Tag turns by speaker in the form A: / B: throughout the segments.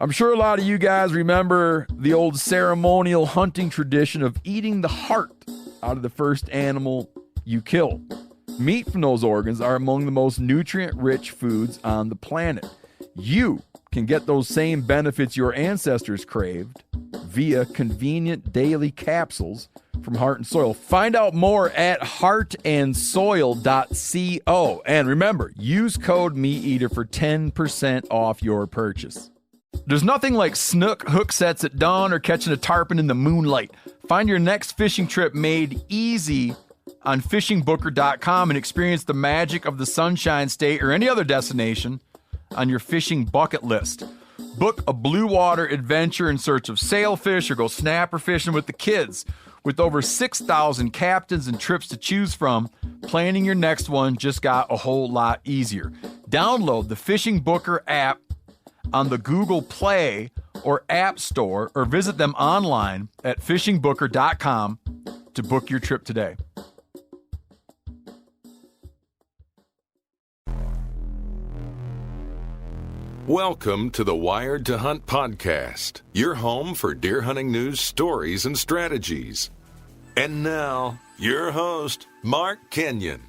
A: I'm sure a lot of you guys remember the old ceremonial hunting tradition of eating the heart out of the first animal you kill. Meat from those organs are among the most nutrient-rich foods on the planet. You can get those same benefits your ancestors craved via convenient daily capsules from Heart and Soil. Find out more at heartandsoil.co. And remember, use code MeatEater for 10% off your purchase. There's nothing like snook hook sets at dawn or catching a tarpon in the moonlight. Find your next fishing trip made easy on fishingbooker.com and experience the magic of the Sunshine State or any other destination on your fishing bucket list. Book a blue water adventure in search of sailfish or go snapper fishing with the kids. With over 6,000 captains and trips to choose from, planning your next one just got a whole lot easier. Download the Fishing Booker app on the Google Play or App Store or visit them online at fishingbooker.com to book your trip today.
B: Welcome to the Wired to Hunt podcast, your home for deer hunting news, stories, and strategies. And now, your host, Mark Kenyon.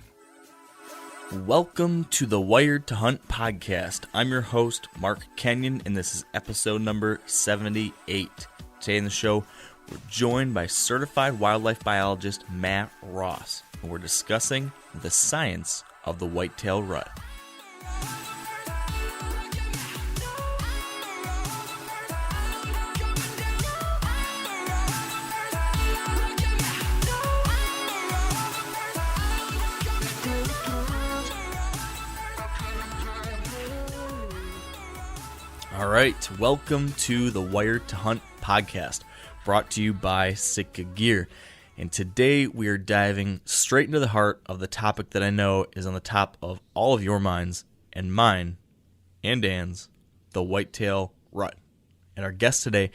C: Welcome to the Wired to Hunt podcast. I'm your host, Mark Kenyon, and this is episode number 78. Today in the show, we're joined by certified wildlife biologist Matt Ross, and we're discussing the science of the whitetail rut. All right, welcome to the Wired to Hunt podcast, brought to you by Sitka Gear. And today we are diving straight into the heart of the topic that I know is on the top of all of your minds and mine and Dan's, the whitetail rut. And our guest today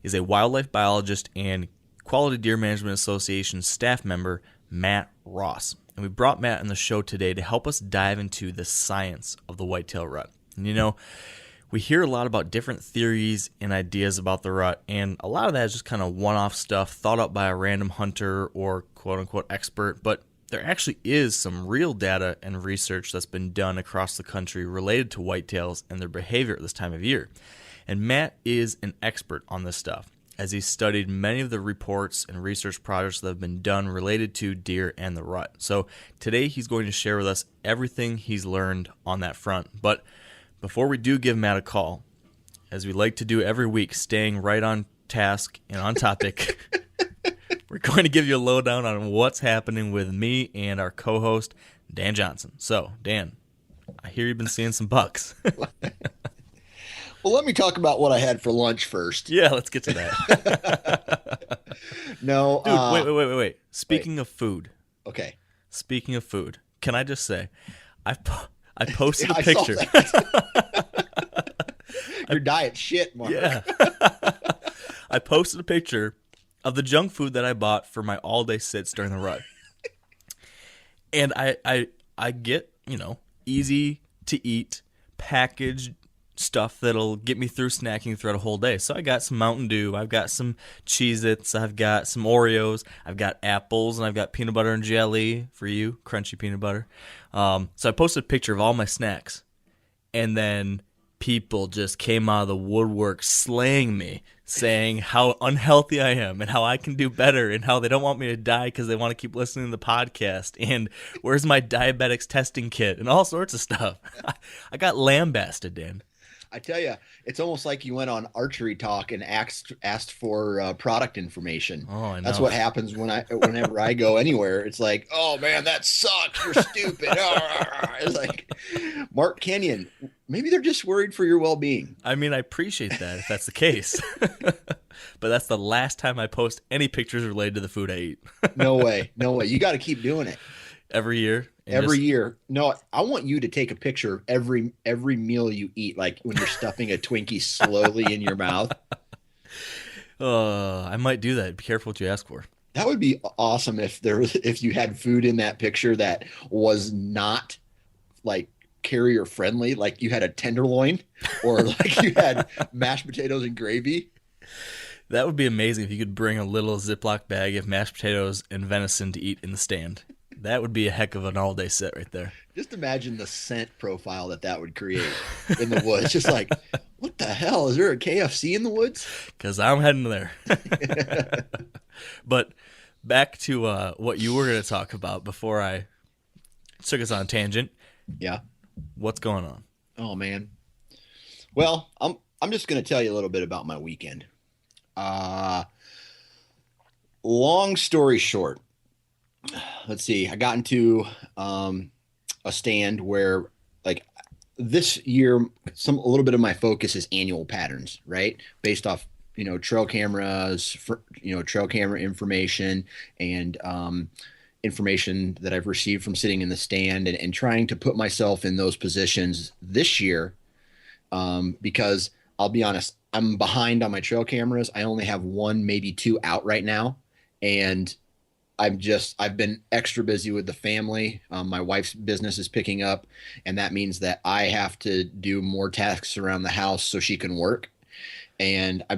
C: is a wildlife biologist and Quality Deer Management Association staff member, Matt Ross. And we brought Matt on the show today to help us dive into the science of the whitetail rut. And you know, we hear a lot about different theories and ideas about the rut, and a lot of that is just kind of one-off stuff thought up by a random hunter or quote-unquote expert, but there actually is some real data and research that's been done across the country related to whitetails and their behavior at this time of year. And Matt is an expert on this stuff, as he's studied many of the reports and research projects that have been done related to deer and the rut. So today he's going to share with us everything he's learned on that front. But before we do give Matt a call, as we like to do every week, staying right on task and on topic, we're going to give you a lowdown on what's happening with me and our co-host, Dan Johnson. So, Dan, I hear you've been seeing some bucks.
D: Well, let me talk about what I had for lunch first.
C: Yeah, let's get to that.
D: No.
C: Dude, wait. Speaking of food.
D: Okay.
C: Speaking of food, can I just say, I posted a
D: I
C: picture.
D: Your diet shit, Mark.
C: Yeah. I posted a picture of the junk food that I bought for my all-day sits during the rut. And I get, easy to eat, packaged stuff that'll get me through snacking throughout a whole day. So I got some Mountain Dew, I've got some Cheez-Its, I've got some Oreos, I've got apples, and I've got peanut butter and jelly for you, crunchy peanut butter. So I posted a picture of all my snacks, and then people just came out of the woodwork slaying me, saying how unhealthy I am and how I can do better and how they don't want me to die because they want to keep listening to the podcast, and where's my diabetics testing kit and all sorts of stuff. I got lambasted, Dan.
D: I tell you, it's almost like you went on Archery Talk and asked for product information.
C: Oh, I know.
D: That's what happens whenever I go anywhere. It's like, oh man, that sucks. You're stupid. It's like, Mark Kenyon, maybe they're just worried for your well-being.
C: I mean, I appreciate that if that's the case. But that's the last time I post any pictures related to the food I eat.
D: No way. You got to keep doing it.
C: Every year?
D: Year. No, I want you to take a picture of every meal you eat, like when you're stuffing a Twinkie slowly in your mouth.
C: I might do that. Be careful what you ask for.
D: That would be awesome if you had food in that picture that was not like carrier friendly, like you had a tenderloin or like you had mashed potatoes and gravy.
C: That would be amazing if you could bring a little Ziploc bag of mashed potatoes and venison to eat in the stand. That would be a heck of an all-day set right there.
D: Just imagine the scent profile that would create in the woods. Just like, what the hell? Is there a KFC in the woods?
C: Because I'm heading there. But back to what you were going to talk about before I took us on a tangent.
D: Yeah.
C: What's going on?
D: Oh man. Well, I'm just going to tell you a little bit about my weekend. Long story short, let's see. I got into a stand where, like, this year, a little bit of my focus is annual patterns, right? Based off, trail cameras, trail camera information and information that I've received from sitting in the stand and trying to put myself in those positions this year. Because I'll be honest, I'm behind on my trail cameras. I only have one, maybe two out right now. And I've been extra busy with the family. My wife's business is picking up, and that means that I have to do more tasks around the house so she can work. And I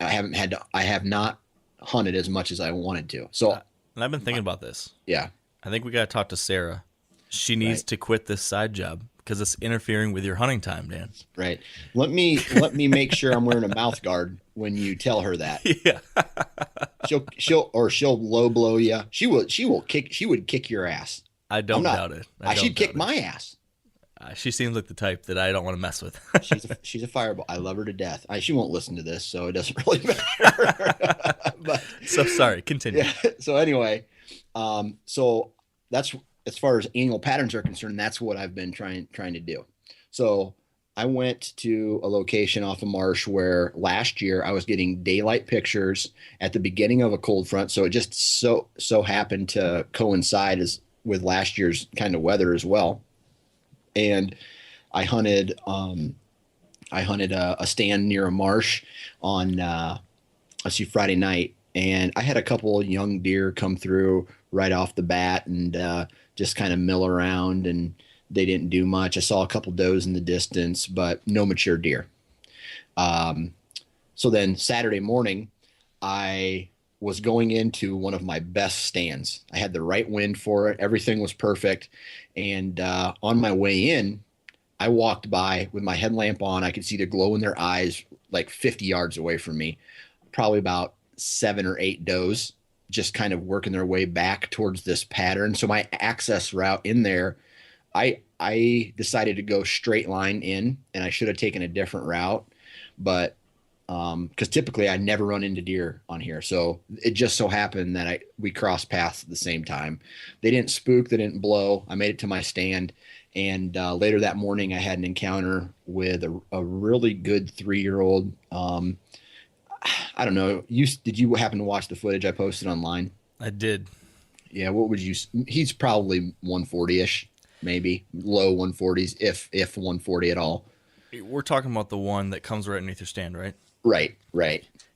D: have not hunted as much as I wanted to. So,
C: and I've been thinking about this.
D: Yeah.
C: I think we got to talk to Sarah. She needs to quit this side job because it's interfering with your hunting time, Dan.
D: Right. Let me make sure I'm wearing a mouth guard when you tell her that.
C: Yeah.
D: she'll low blow you. She would kick your ass.
C: I don't doubt it.
D: She'd kick my ass.
C: She seems like the type that I don't want to mess with.
D: she's a fireball. I love her to death. She won't listen to this, so it doesn't really matter. But,
C: so sorry. Continue.
D: Yeah. So anyway, so that's, as far as annual patterns are concerned, that's what I've been trying to do. So I went to a location off a marsh where last year I was getting daylight pictures at the beginning of a cold front. So it just so happened to coincide with last year's kind of weather as well. And I hunted a stand near a marsh on Friday night, and I had a couple young deer come through right off the bat and just kind of mill around, and they didn't do much. I saw a couple does in the distance, but no mature deer. So then Saturday morning, I was going into one of my best stands. I had the right wind for it. Everything was perfect. And on my way in, I walked by with my headlamp on. I could see the glow in their eyes like 50 yards away from me, probably about 7 or 8 does, just kind of working their way back towards this pattern. So my access route in there, I decided to go straight line in, and I should have taken a different route, but because typically I never run into deer on here. So it just so happened that we crossed paths at the same time. They didn't spook, they didn't blow. I made it to my stand, and later that morning I had an encounter with a really good 3-year-old. I don't know. Did you happen to watch the footage I posted online?
C: I did.
D: Yeah. What would you? He's probably 140-ish, maybe low 140s, if 140 at all.
C: We're talking about the one that comes right underneath your stand, right?
D: Right.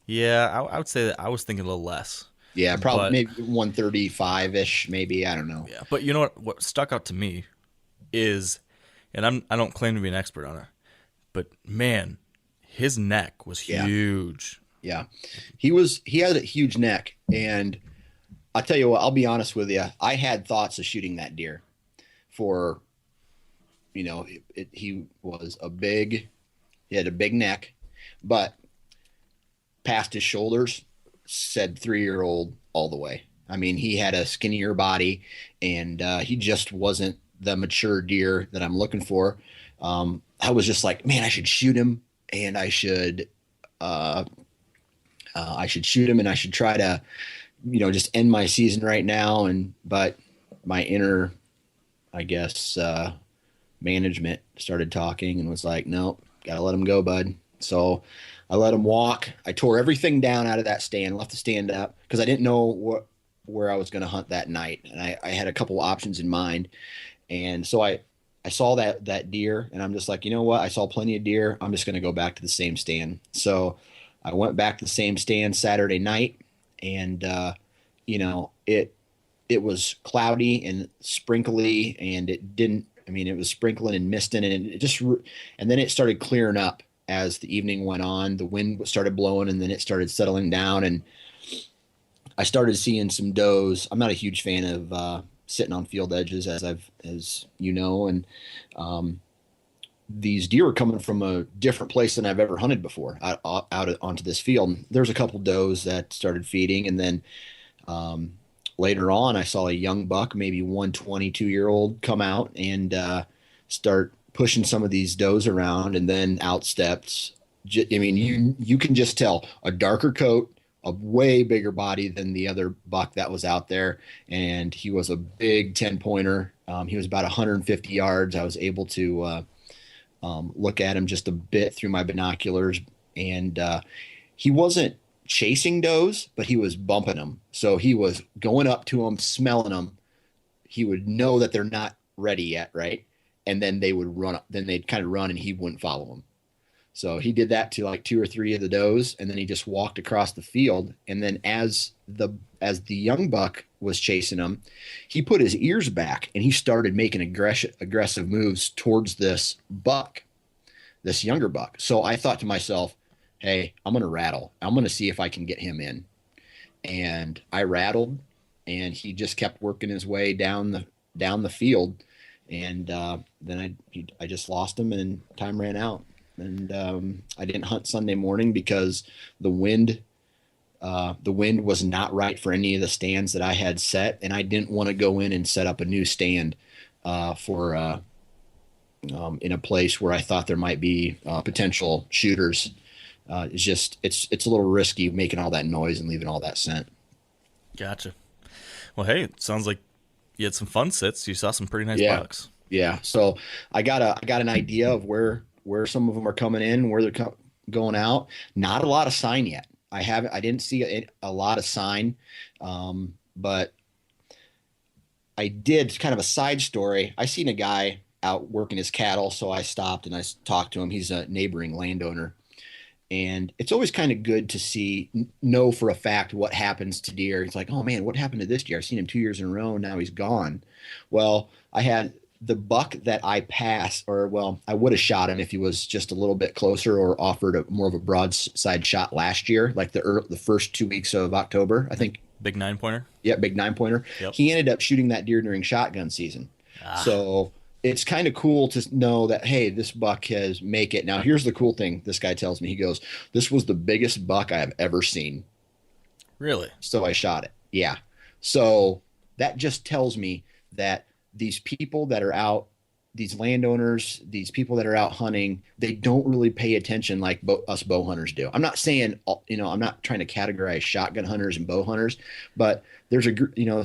C: Yeah, I would say that I was thinking a little less.
D: Yeah, probably maybe 135-ish, maybe. I don't know.
C: Yeah, but you know what stuck out to me is, and I don't claim to be an expert on it, but man, his neck was huge.
D: Yeah. He had a huge neck, and I'll tell you what, I'll be honest with you. I had thoughts of shooting that deer for, he had a big neck, but past his shoulders said 3-year-old all the way. I mean, he had a skinnier body, and he just wasn't the mature deer that I'm looking for. I was just like, man, I should shoot him, and I should shoot him, and I should try to, just end my season right now. But my inner, I guess, management started talking and was like, nope, gotta let him go, bud. So I let him walk. I tore everything down out of that stand, left the stand up because I didn't know where I was going to hunt that night. And I had a couple options in mind. And so I saw that deer, and I'm just like, you know what? I saw plenty of deer. I'm just going to go back to the same stand. So I went back to the same stand Saturday night, and it was cloudy and sprinkly, and it didn't I mean, it was sprinkling and misting, and and then it started clearing up as the evening went on. The wind started blowing, and then it started settling down, and I started seeing some does. I'm not a huge fan of sitting on field edges, as you know, and these deer were coming from a different place than I've ever hunted before out onto this field. There's a couple does that started feeding, and then later on, I saw a young buck, maybe 122-year-old, come out and start pushing some of these does around, and then out stepped. I mean, you can just tell a darker coat, a way bigger body than the other buck that was out there, and he was a big 10-pointer. He was about 150 yards. I was able to look at him just a bit through my binoculars, and he wasn't chasing does, but he was bumping them. So he was going up to them, smelling them. He would know that they're not ready yet, right? And then they would run up. Then they'd kind of run, and he wouldn't follow them. So he did that to like 2 or 3 of the does, and then he just walked across the field. And then as the young buck was chasing him, he put his ears back and he started making aggressive moves towards this buck, this younger buck. So I thought to myself, hey, I'm going to rattle. I'm going to see if I can get him in. And I rattled, and he just kept working his way down the field. And then I just lost him, and time ran out. And I didn't hunt Sunday morning because the wind was not right for any of the stands that I had set, and I didn't want to go in and set up a new stand in a place where I thought there might be potential shooters. It's a little risky making all that noise and leaving all that scent.
C: Gotcha. Well, hey, it sounds like you had some fun sits. You saw some pretty nice bucks.
D: Yeah. So I got an idea of where some of them are coming in, where they're going out. Not a lot of sign yet. I didn't see a lot of sign, but I did kind of a side story. I seen a guy out working his cattle, so I stopped and I talked to him. He's a neighboring landowner. And it's always kind of good to know for a fact what happens to deer. It's like, oh man, what happened to this deer? I've seen him 2 years in a row, and now he's gone. Well, I had the buck that I passed, I would have shot him if he was just a little bit closer or offered more of a broadside shot last year, like the first 2 weeks of October, I think.
C: Big 9-pointer?
D: Yeah, big 9-pointer.
C: Yep.
D: He ended up shooting that deer during shotgun season. So it's kind of cool to know that, hey, this buck has make it. Now, here's the cool thing. This guy tells me, he goes, this was the biggest buck I have ever seen.
C: Really?
D: So I shot it. Yeah. So that just tells me that these people that are out, these landowners, these people that are out hunting, they don't really pay attention like us bow hunters do. I'm not saying, I'm not trying to categorize shotgun hunters and bow hunters, but there's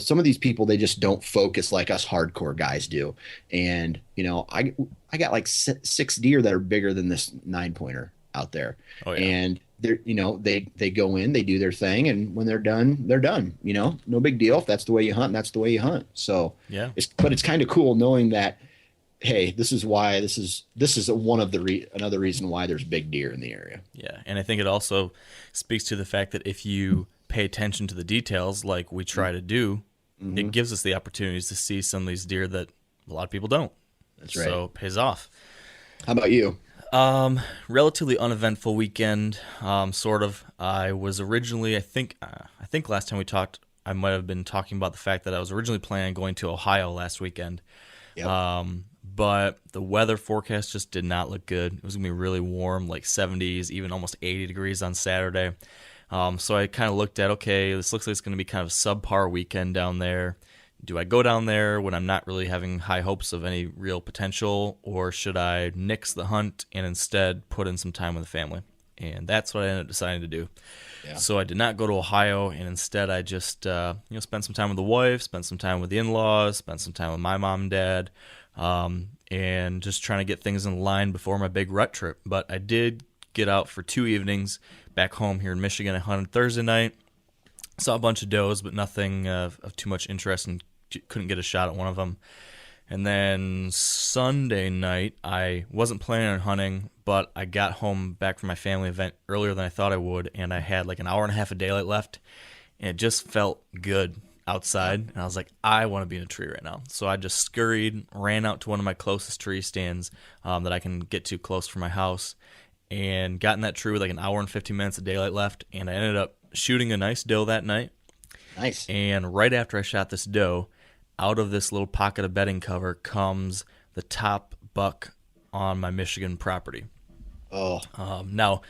D: some of these people, they just don't focus like us hardcore guys do. And, I got like 6 deer that are bigger than this 9-pointer out there. Oh, yeah. And they're, they go in, they do their thing. And when they're done, they're done, no big deal. If that's the way you hunt, that's the way you hunt. So, yeah, but it's kind of cool knowing that, hey, this is another reason why there's big deer in the area.
C: Yeah, and I think it also speaks to the fact that if you pay attention to the details like we try to do, it gives us the opportunities to see some of these deer that a lot of people don't.
D: That's right.
C: So it pays off.
D: How about you?
C: Relatively uneventful weekend, sort of. I was originally, I think last time we talked, I might have been talking about the fact that I was originally planning on going to Ohio last weekend. Yep. But the weather forecast just did not look good. It was going to be really warm, like 70s, even almost 80 degrees on Saturday. So I kind of looked at, okay, this looks like it's going to be kind of a subpar weekend down there. Do I go down there when I'm not really having high hopes of any real potential, or should I nix the hunt and instead put in some time with the family? And that's what I ended up deciding to do. Yeah. So I did not go to Ohio, and instead I just spent some time with the wife, spent some time with the in-laws, spent some time with my mom and dad, and just trying to get things in line before my big rut trip. But I did get out for 2 evenings back home here in Michigan. I hunted Thursday night, saw a bunch of does, but nothing of too much interest, and couldn't get a shot at one of them. And then Sunday night, I wasn't planning on hunting, but I got home back from my family event earlier than I thought I would, and I had like an hour and a half of daylight left, and it just felt good outside, and I was like, I want to be in a tree right now. So I just scurried, ran out to one of my closest tree stands that I can get to close from my house, and got in that tree with like an hour and 15 minutes of daylight left, and I ended up shooting a nice doe that night.
D: Nice.
C: And right after I shot this doe, out of this little pocket of bedding cover comes the top buck on my Michigan property.
D: Oh.
C: Now,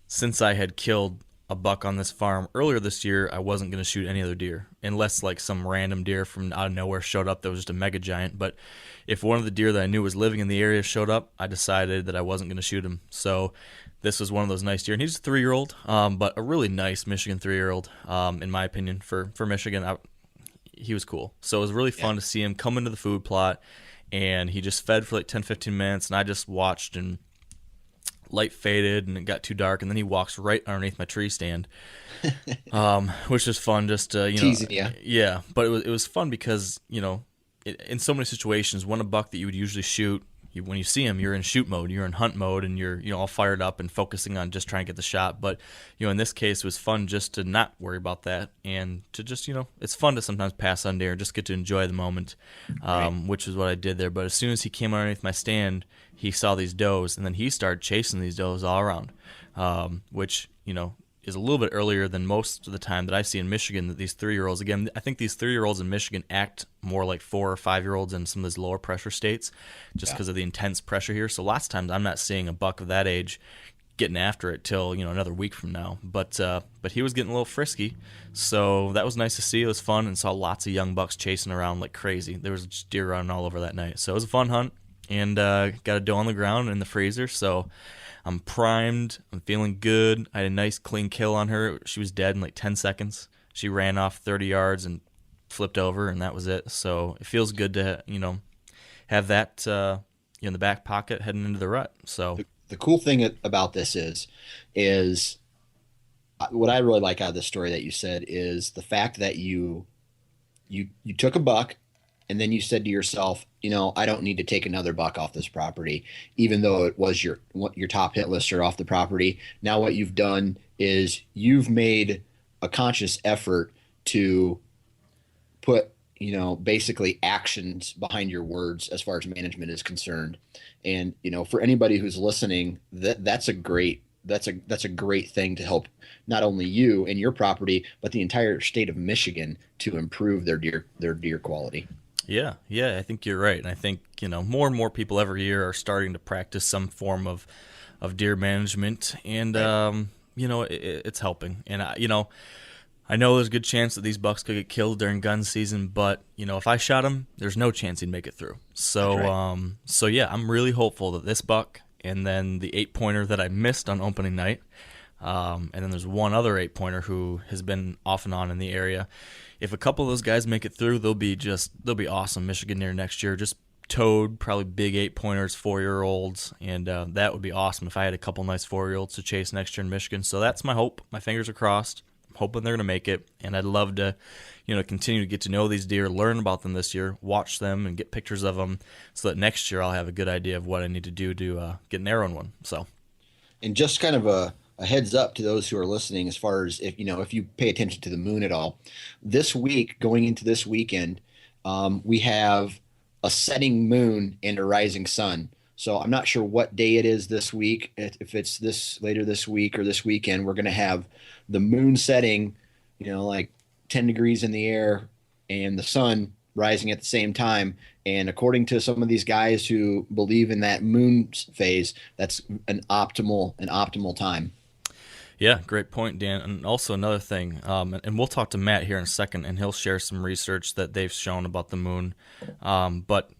C: since I had killed a buck on this farm earlier this year, I wasn't going to shoot any other deer, unless like some random deer from out of nowhere showed up that was just a mega giant. But if one of the deer that I knew was living in the area showed up, I decided that I wasn't going to shoot him. So this was one of those nice deer, and he's a 3-year-old, but a really nice Michigan 3-year-old, in my opinion, for Michigan. He was cool. So it was really fun to see him come into the food plot, and he just fed for like 10-15 minutes, and I just watched, and light faded and it got too dark, and then he walks right underneath my tree stand, which is fun. Just
D: teasing you.
C: Yeah, but it was fun because in so many situations, when a buck that you would usually shoot, when you see him, you're in shoot mode, you're in hunt mode, and you're all fired up and focusing on just trying to get the shot. But in this case, it was fun just to not worry about that, and to just it's fun to sometimes pass on deer and just get to enjoy the moment, which is what I did there. But as soon as he came underneath my stand, he saw these does, and then he started chasing these does all around, which is a little bit earlier than most of the time that I see in Michigan. That these 3-year-olds, again, I think these 3-year-olds in Michigan act more like 4 or 5-year-olds in some of those lower pressure states, just because of the intense pressure here. So lots of times I'm not seeing a buck of that age getting after it till another week from now. But he was getting a little frisky, so that was nice to see. It was fun, and saw lots of young bucks chasing around like crazy. There was just deer running all over that night, so it was a fun hunt, and got a doe on the ground in the freezer. So I'm primed. I'm feeling good. I had a nice clean kill on her. She was dead in like 10 seconds. She ran off 30 yards and flipped over, and that was it. So it feels good to have that in the back pocket heading into the rut. So
D: the cool thing about this is what I really like out of this story that you said is the fact that you took a buck, and then you said to yourself, I don't need to take another buck off this property, even though it was your top hit lister off the property. Now what you've done is you've made a conscious effort to put, basically actions behind your words as far as management is concerned. And, for anybody who's listening, that's a great thing to help not only you and your property, but the entire state of Michigan to improve their deer quality.
C: Yeah, I think you're right. And I think, more and more people every year are starting to practice some form of deer management, and, it's helping. And, I know there's a good chance that these bucks could get killed during gun season, but, if I shot him, there's no chance he'd make it through. So, right. I'm really hopeful that this buck, and then the 8-pointer that I missed on opening night, and then there's one other 8-pointer who has been off and on in the area. If a couple of those guys make it through, they'll be awesome Michigan deer next year. Just toed, probably big 8-pointers, 4-year-olds, and that would be awesome if I had a couple nice 4-year-olds to chase next year in Michigan. So that's my hope. My fingers are crossed. I'm hoping they're going to make it, and I'd love to, continue to get to know these deer, learn about them this year, watch them, and get pictures of them, so that next year I'll have a good idea of what I need to do to get an arrow in one. So,
D: and just kind of a heads up to those who are listening, as far as if you pay attention to the moon at all, this week going into this weekend, we have a setting moon and a rising sun. So I'm not sure what day it is this week. If it's later this week or this weekend, we're going to have the moon setting, like 10 degrees in the air, and the sun rising at the same time. And according to some of these guys who believe in that moon phase, that's an optimal time.
C: Yeah, great point, Dan. And also another thing, and we'll talk to Matt here in a second, and he'll share some research that they've shown about the moon. But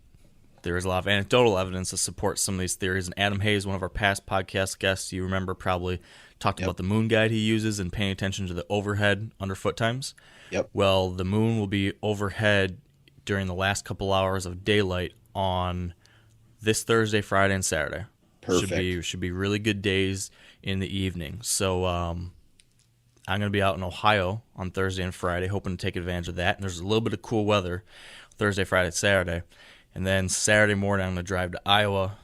C: there is a lot of anecdotal evidence to support some of these theories. And Adam Hayes, one of our past podcast guests, you remember probably talked about the moon guide he uses and paying attention to the overhead underfoot times.
D: Yep.
C: Well, the moon will be overhead during the last couple hours of daylight on this Thursday, Friday, and Saturday.
D: Perfect.
C: Should be really good days in the evening. So I'm going to be out in Ohio on Thursday and Friday, hoping to take advantage of that. And there's a little bit of cool weather Thursday, Friday, Saturday. And then Saturday morning, I'm going to drive to Iowa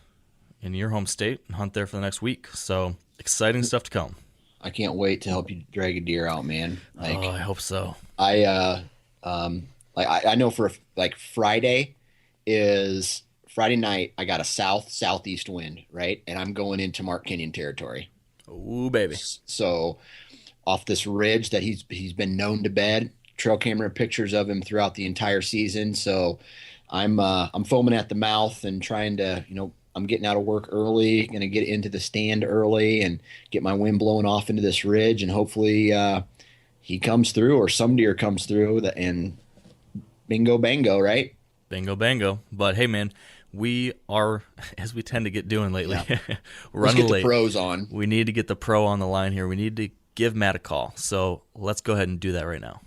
C: in your home state and hunt there for the next week. So exciting stuff to come.
D: I can't wait to help you drag a deer out, man.
C: I hope so.
D: I Like I know for like Friday night, I got a southeast wind, right? And I'm going into Mark Kenyon territory.
C: Ooh, baby.
D: So off this ridge that he's been known to bed, trail camera pictures of him throughout the entire season. So I'm foaming at the mouth and trying to, I'm getting out of work early, going to get into the stand early and get my wind blowing off into this ridge, and hopefully he comes through or some deer comes through and bingo bango, right?
C: Bingo, bango. But hey, man, we are, as we tend to get doing lately,
D: Yeah.
C: we're
D: Let's
C: running
D: get
C: late.
D: the pros on.
C: We need to get the pro on the line here. We need to give Matt a call. So let's go ahead and do that right now.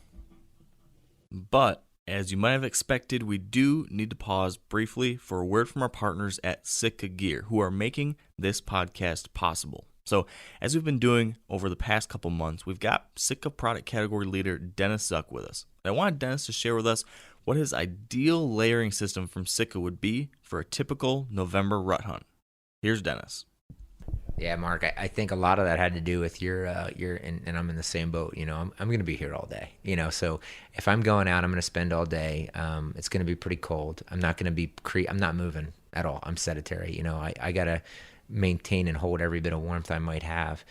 C: But as you might have expected, we do need to pause briefly for a word from our partners at Sitka Gear, who are making this podcast possible. So, as we've been doing over the past couple months, we've got Sitka product category leader Dennis Zuck with us. I wanted Dennis to share with us what his ideal layering system from Sitka would be for a typical November rut hunt. Here's Dennis.
E: Yeah, Mark, I think a lot of that had to do with your and I'm in the same boat. I'm going to be here all day. So if I'm going out, I'm going to spend all day. It's going to be pretty cold. I'm not going to I'm not moving at all. I'm sedentary. I got to maintain and hold every bit of warmth I might have.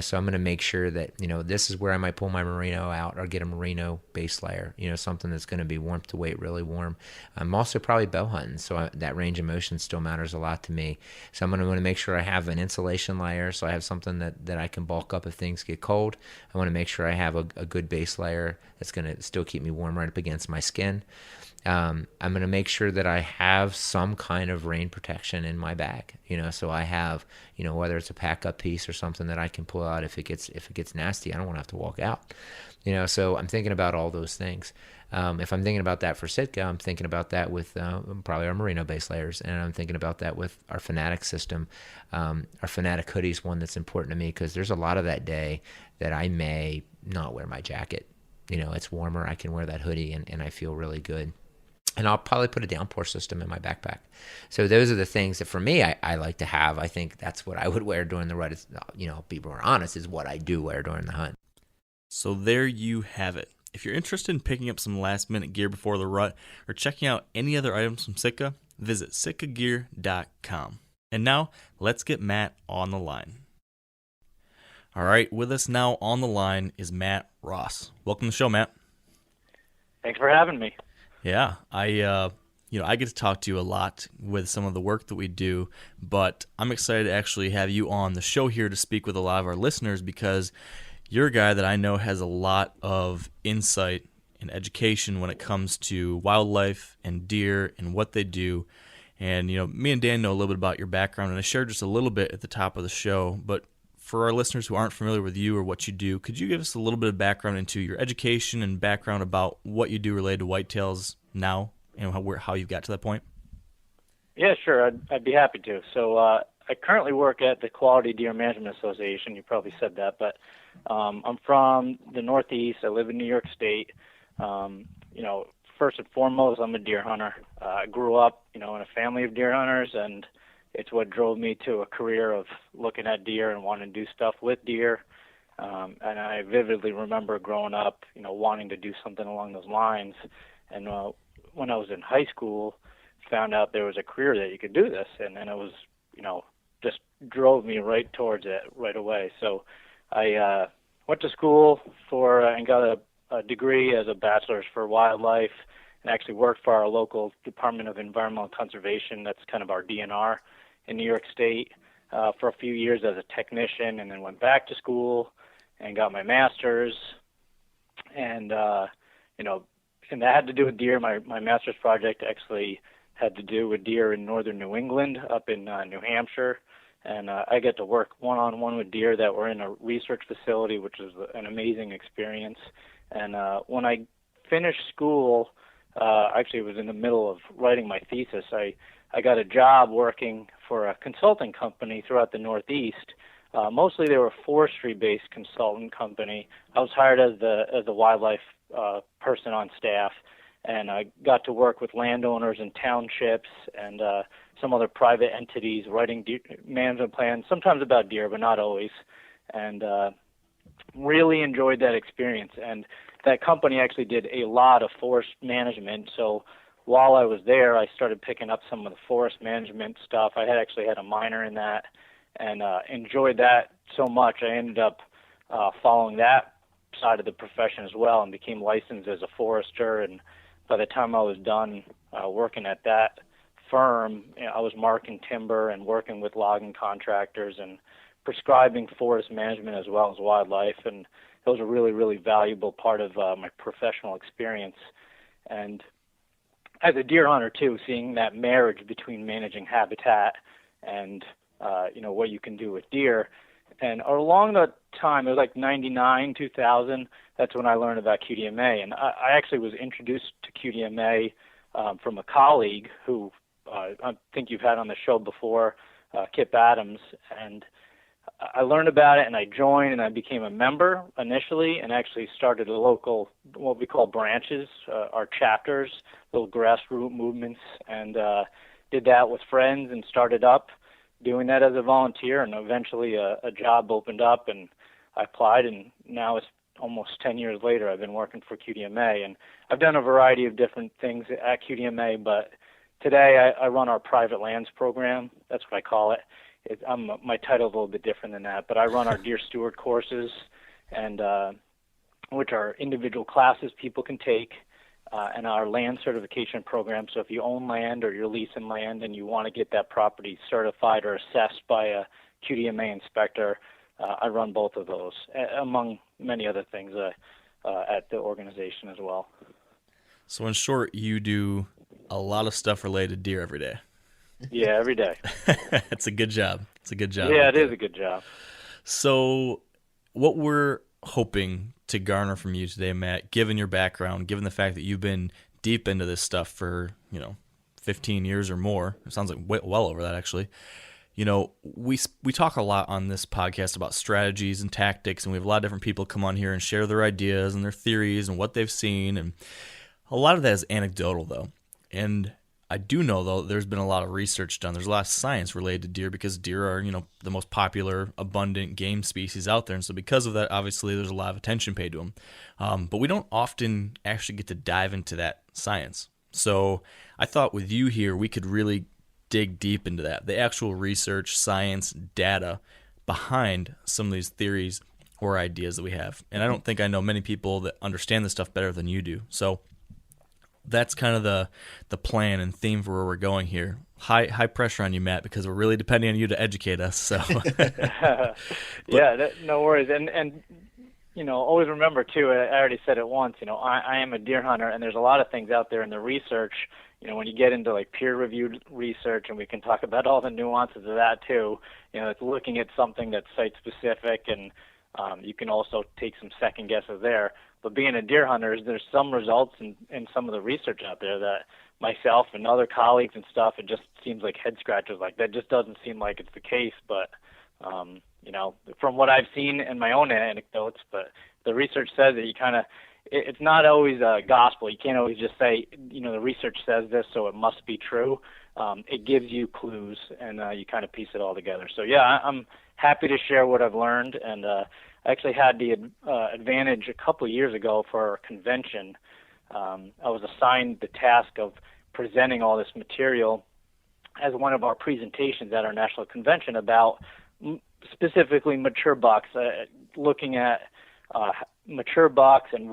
E: So I'm going to make sure that, this is where I might pull my merino out or get a merino base layer, something that's going to be warmth to weight, really warm. I'm also probably bow hunting, so that range of motion still matters a lot to me. So I'm going to want to make sure I have an insulation layer, so I have something that I can bulk up if things get cold. I want to make sure I have a good base layer that's going to still keep me warm right up against my skin. I'm going to make sure that I have some kind of rain protection in my bag, so I have, whether it's a pack up piece or something that I can pull out if it gets nasty. I don't want to have to walk out, so I'm thinking about all those things. If I'm thinking about that for Sitka, I'm thinking about that with probably our merino base layers, and I'm thinking about that with our Fanatic system. Our Fanatic hoodie is one that's important to me because there's a lot of that day that I may not wear my jacket. It's warmer. I can wear that hoodie and I feel really good. And I'll probably put a downpour system in my backpack. So those are the things that for me, I like to have. I think that's what I would wear during the rut. It's, be more honest, is what I do wear during the hunt.
C: So there you have it. If you're interested in picking up some last-minute gear before the rut or checking out any other items from Sitka, visit sitkagear.com. And now, let's get Matt on the line. All right, with us now on the line is Matt Ross. Welcome to the show, Matt.
F: Thanks for having me.
C: Yeah, I get to talk to you a lot with some of the work that we do, but I'm excited to actually have you on the show here to speak with a lot of our listeners because you're a guy that I know has a lot of insight and education when it comes to wildlife and deer and what they do. And, me and Dan know a little bit about your background, and I shared just a little bit at the top of the show, but for our listeners who aren't familiar with you or what you do, could you give us a little bit of background into your education and background about what you do related to whitetails now and how you got to that point?
F: Yeah, sure. I'd be happy to. So I currently work at the Quality Deer Management Association. You probably said that, but I'm from the Northeast. I live in New York State. First and foremost, I'm a deer hunter. I grew up, in a family of deer hunters, and it's what drove me to a career of looking at deer and wanting to do stuff with deer. And I vividly remember growing up, wanting to do something along those lines. And when I was in high school, found out there was a career that you could do this. And then it was, just drove me right towards it right away. So I went to school and got a degree as a bachelor's for wildlife and actually worked for our local Department of Environmental Conservation. That's kind of our DNR in New York State for a few years as a technician, and then went back to school and got my master's. And, and that had to do with deer. My master's project actually had to do with deer in northern New England, up in New Hampshire. And I get to work one-on-one with deer that were in a research facility, which was an amazing experience. And when I finished school, actually it was in the middle of writing my thesis, I got a job working for a consulting company throughout the Northeast. Mostly they were a forestry-based consultant company. I was hired as the wildlife person on staff, and I got to work with landowners and townships and some other private entities writing management plans, sometimes about deer, but not always, and really enjoyed that experience. And that company actually did a lot of forest management. So while I was there, I started picking up some of the forest management stuff. I had actually had a minor in that and enjoyed that so much. I ended up following that side of the profession as well and became licensed as a forester. And by the time I was done working at that firm, I was marking timber and working with logging contractors and prescribing forest management as well as wildlife. And it was a really, really valuable part of my professional experience. And as a deer hunter too, seeing that marriage between managing habitat and what you can do with deer. And along the time, it was like 99, 2000, that's when I learned about QDMA. And I actually was introduced to QDMA from a colleague who I think you've had on the show before, Kip Adams. And I learned about it, and I joined, and I became a member initially, and actually started a local, what we call branches, our chapters, little grassroots movements, and did that with friends and started up doing that as a volunteer. And eventually a job opened up, and I applied, and now it's almost 10 years later. I've been working for QDMA, and I've done a variety of different things at QDMA, but today I run our private lands program. That's what I call it. My title's a little bit different than that, but I run our deer steward courses, and which are individual classes people can take, and our land certification program. So if you own land or you're leasing land and you want to get that property certified or assessed by a QDMA inspector, I run both of those, among many other things at the organization as well.
C: So in short, you do a lot of stuff related to deer every day.
F: Yeah, every day.
C: It's a good job. It's a good job.
F: Yeah, it is a good job.
C: So what we're hoping to garner from you today, Matt, given your background, given the fact that you've been deep into this stuff for, 15 years or more, it sounds like well over that actually. We talk a lot on this podcast about strategies and tactics, and we have a lot of different people come on here and share their ideas and their theories and what they've seen, and a lot of that is anecdotal though. And I do know, though, there's been a lot of research done. There's a lot of science related to deer because deer are, the most popular, abundant game species out there. And so because of that, obviously, there's a lot of attention paid to them. But we don't often actually get to dive into that science. So I thought with you here, we could really dig deep into that, the actual research, science, data behind some of these theories or ideas that we have. And I don't think I know many people that understand this stuff better than you do. So that's kind of the plan and theme for where we're going here. High pressure on you, Matt, because we're really depending on you to educate us. So,
F: no worries. And always remember too. I already said it once. I am a deer hunter, and there's a lot of things out there in the research. When you get into like peer-reviewed research, and we can talk about all the nuances of that too. It's looking at something that's site-specific, and you can also take some second guesses there. But being a deer hunter, there's some results in some of the research out there that myself and other colleagues and stuff, it just seems like head scratchers. Like that just doesn't seem like it's the case. But, from what I've seen in my own anecdotes, but the research says that you kind of, it's not always gospel. You can't always just say, the research says this, so it must be true. It gives you clues, and you kind of piece it all together. So, yeah, I'm happy to share what I've learned, and I actually had the advantage a couple of years ago for our convention. I was assigned the task of presenting all this material as one of our presentations at our national convention about specifically mature bucks, looking at mature bucks and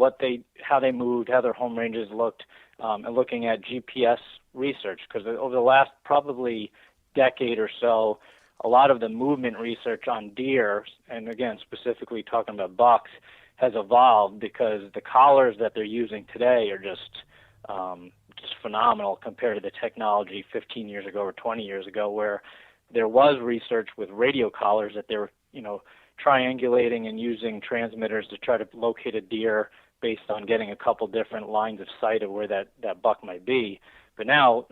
F: how they moved, how their home ranges looked, and looking at GPS research, because over the last probably decade or so, a lot of the movement research on deer, and again, specifically talking about bucks, has evolved because the collars that they're using today are just phenomenal compared to the technology 15 years ago or 20 years ago, where there was research with radio collars that they were, triangulating and using transmitters to try to locate a deer based on getting a couple different lines of sight of where that buck might be. But now,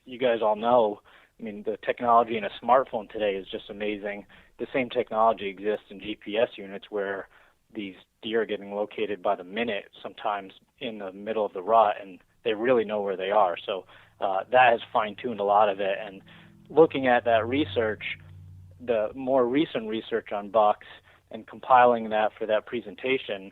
F: you guys all know, the technology in a smartphone today is just amazing. The same technology exists in GPS units where these deer are getting located by the minute, sometimes in the middle of the rut, and they really know where they are. So that has fine-tuned a lot of it. And looking at that research, the more recent research on bucks, and compiling that for that presentation,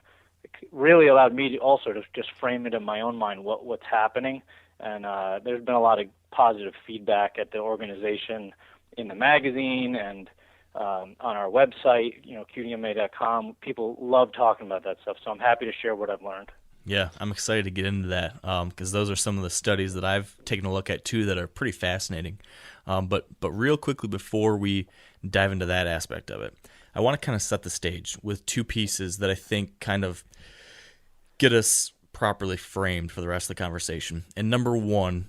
F: really allowed me to also just frame it in my own mind what's happening. And there's been a lot of positive feedback at the organization, in the magazine, and on our website, qdma.com. People love talking about that stuff, so I'm happy to share what I've learned.
C: Yeah, I'm excited to get into that because those are some of the studies that I've taken a look at too that are pretty fascinating. But real quickly before we dive into that aspect of it, I want to kind of set the stage with two pieces that I think kind of get us properly framed for the rest of the conversation. And number one,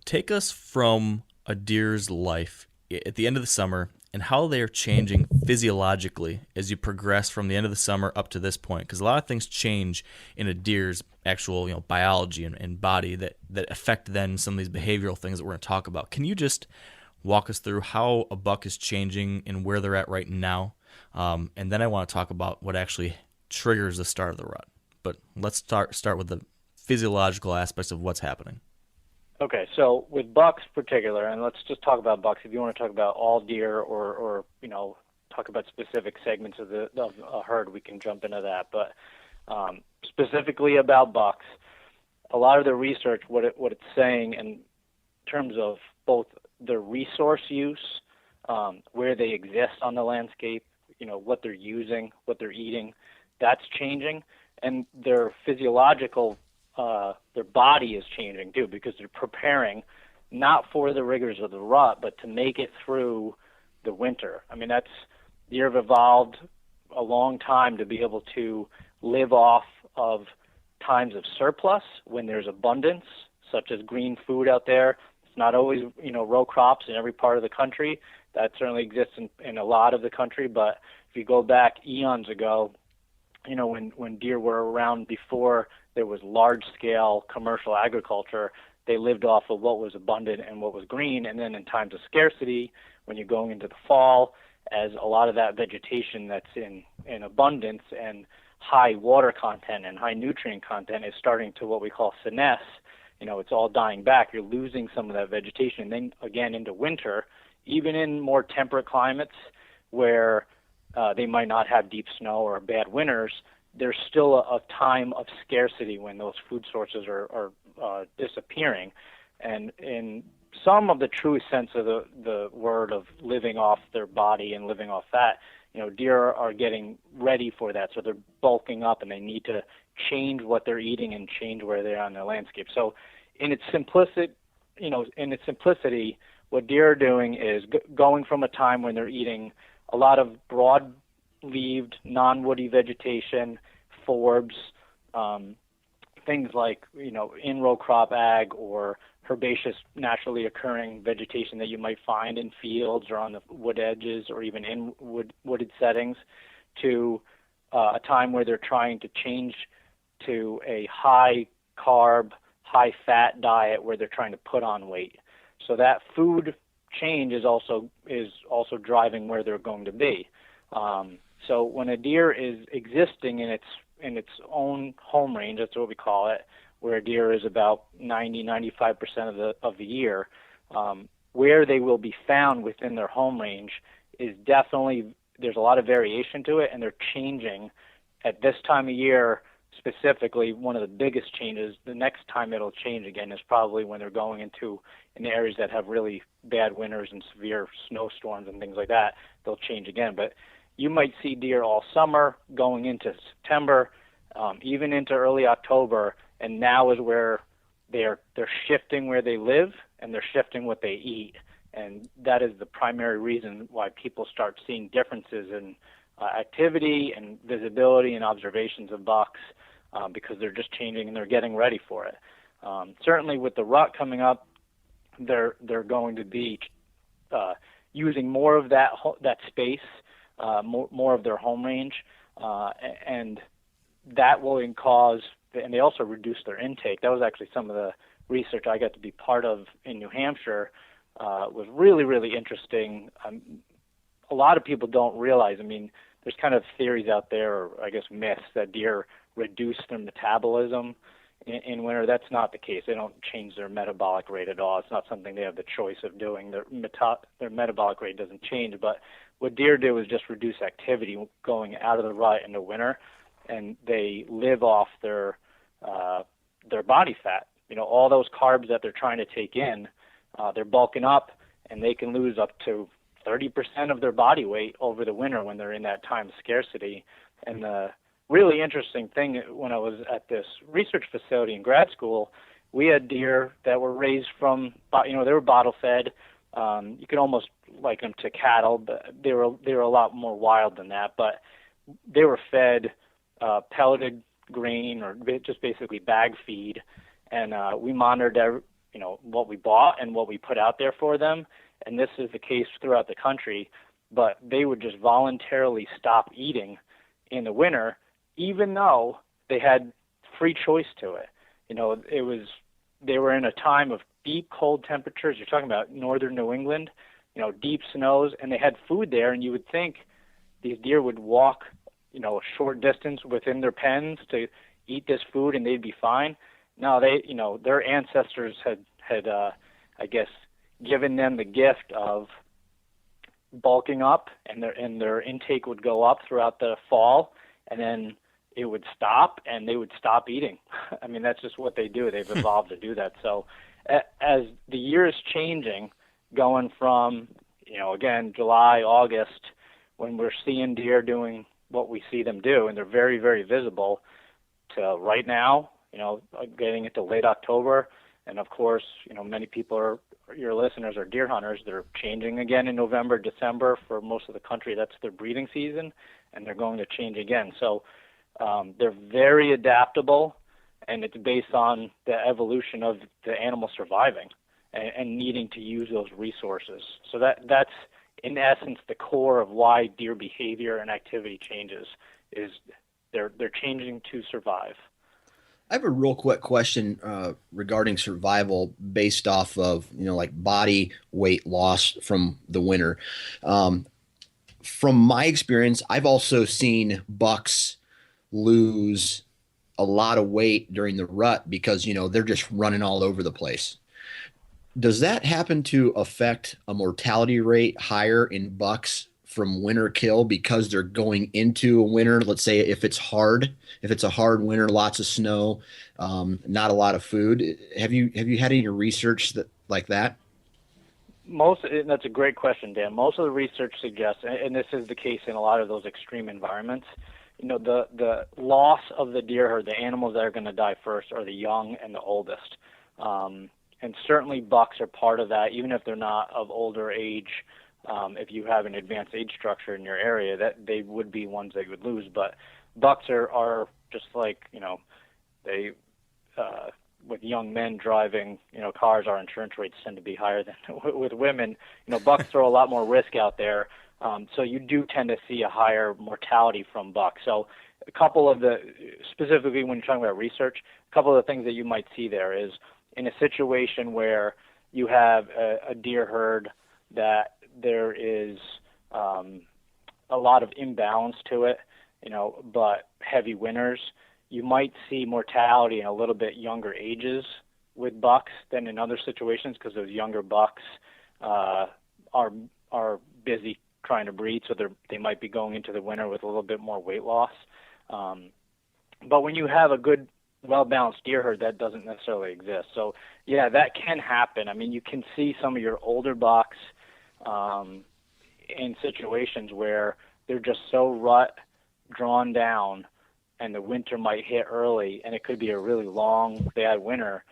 C: take us from a deer's life at the end of the summer and how they are changing physiologically as you progress from the end of the summer up to this point. Because a lot of things change in a deer's actual biology and body that affect then some of these behavioral things that we're going to talk about. Can you just walk us through how a buck is changing and where they're at right now? And then I want to talk about what actually triggers the start of the rut. But let's start with the physiological aspects of what's happening.
F: Okay, so with bucks in particular, and let's just talk about bucks. If you want to talk about all deer or talk about specific segments of a herd, we can jump into that. But specifically about bucks, a lot of the research, what it's saying in terms of both their resource use, where they exist on the landscape, what they're using, what they're eating, that's changing, and their physiological. Their body is changing too because they're preparing not for the rigors of the rut, but to make it through the winter. I mean, deer have evolved a long time to be able to live off of times of surplus when there's abundance, such as green food out there. It's not always, row crops in every part of the country. That certainly exists in a lot of the country, but if you go back eons ago, when deer were around before there was large-scale commercial agriculture, they lived off of what was abundant and what was green. And then in times of scarcity, when you're going into the fall, as a lot of that vegetation that's in abundance and high water content and high nutrient content is starting to what we call senesce, it's all dying back. You're losing some of that vegetation. And then again into winter, even in more temperate climates where they might not have deep snow or bad winters, there's still a time of scarcity when those food sources are disappearing. And in some of the truest sense of the word of living off their body and living off fat, deer are getting ready for that. So they're bulking up and they need to change what they're eating and change where they are on the landscape. So in its simplicity, what deer are doing is going from a time when they're eating a lot of broad-leaved, non-woody vegetation, forbs, things like, in-row crop ag or herbaceous, naturally occurring vegetation that you might find in fields or on the wood edges or even in wooded settings, to a time where they're trying to change to a high-carb, high-fat diet where they're trying to put on weight. So that food change is also driving where they're going to be. So when a deer is existing in its own home range, that's what we call it, where a deer is about 90-95% of the year, where they will be found within their home range is definitely, there's a lot of variation to it, and they're changing at this time of year. Specifically, one of the biggest changes, the next time it'll change again is probably when they're going in areas that have really bad winters and severe snowstorms and things like that. They'll change again. But you might see deer all summer going into September, even into early October, and now is where they're shifting where they live and they're shifting what they eat. And that is the primary reason why people start seeing differences in activity and visibility and observations of bucks, because they're just changing and they're getting ready for it. Certainly with the rut coming up, they're going to be using more of that space, more of their home range, and that will cause. And they also reduce their intake. That was actually some of the research I got to be part of in New Hampshire. Was really, really interesting. A lot of people don't realize. I mean, there's kind of theories out there, or I guess myths, that deer reduce their metabolism in winter. That's not the case. They don't change their metabolic rate at all. It's not something they have the choice of doing. Their metabolic rate doesn't change. But what deer do is just reduce activity going out of the rut into winter. and they live off their body fat. All those carbs that they're trying to take in, they're bulking up, and they can lose up to 30% of their body weight over the winter when they're in that time of scarcity. And the really interesting thing, when I was at this research facility in grad school, we had deer that were raised from, they were bottle fed. You could almost liken them to cattle, but they were a lot more wild than that. But they were fed pelleted grain, or just basically bag feed, and we monitored what we bought and what we put out there for them. And this is the case throughout the country, but they would just voluntarily stop eating in the winter, even though they had free choice to it. They were in a time of deep cold temperatures. You're talking about northern New England, deep snows, and they had food there, and you would think these deer would walk, a short distance within their pens to eat this food and they'd be fine. No, their ancestors had I guess, given them the gift of bulking up, and their intake would go up throughout the fall, and then it would stop, and they would stop eating. I mean, that's just what they do. They've evolved to do that. So as the year is changing, going from, again, July, August, when we're seeing deer doing what we see them do, and they're very, very visible, to right now, getting into late October. And of course, many people your listeners are deer hunters. They're changing again in November, December. For most of the country, that's their breeding season, and they're going to change again. So they're very adaptable, and it's based on the evolution of the animal surviving and needing to use those resources. So that's in essence the core of why deer behavior and activity changes, is they're changing to survive.
D: I have a real quick question regarding survival based off of, like body weight loss from the winter. From my experience, I've also seen bucks lose a lot of weight during the rut because, they're just running all over the place. Does that happen to affect a mortality rate higher in bucks from winter kill because they're going into a winter? Let's say if it's a hard winter, lots of snow, not a lot of food. Have you had any research like that?
F: That's a great question, Dan. Most of the research suggests, and this is the case in a lot of those extreme environments, the loss of the deer herd, the animals that are going to die first, are the young and the oldest. And certainly bucks are part of that, even if they're not of older age. If you have an advanced age structure in your area, that they would be ones that you would lose. But bucks are just like, they, with young men driving, cars, our insurance rates tend to be higher than with women. Bucks throw a lot more risk out there. So you do tend to see a higher mortality from bucks. So a couple of specifically when you're talking about research, a couple of the things that you might see there is in a situation where you have a deer herd that there is a lot of imbalance to it, but heavy winters, you might see mortality in a little bit younger ages with bucks than in other situations, because those younger bucks are busy trying to breed, so they might be going into the winter with a little bit more weight loss. But when you have a good, well-balanced deer herd, that doesn't necessarily exist. So, yeah, that can happen. I mean, you can see some of your older bucks in situations where they're just so rut drawn down, and the winter might hit early, and it could be a really long, bad winter.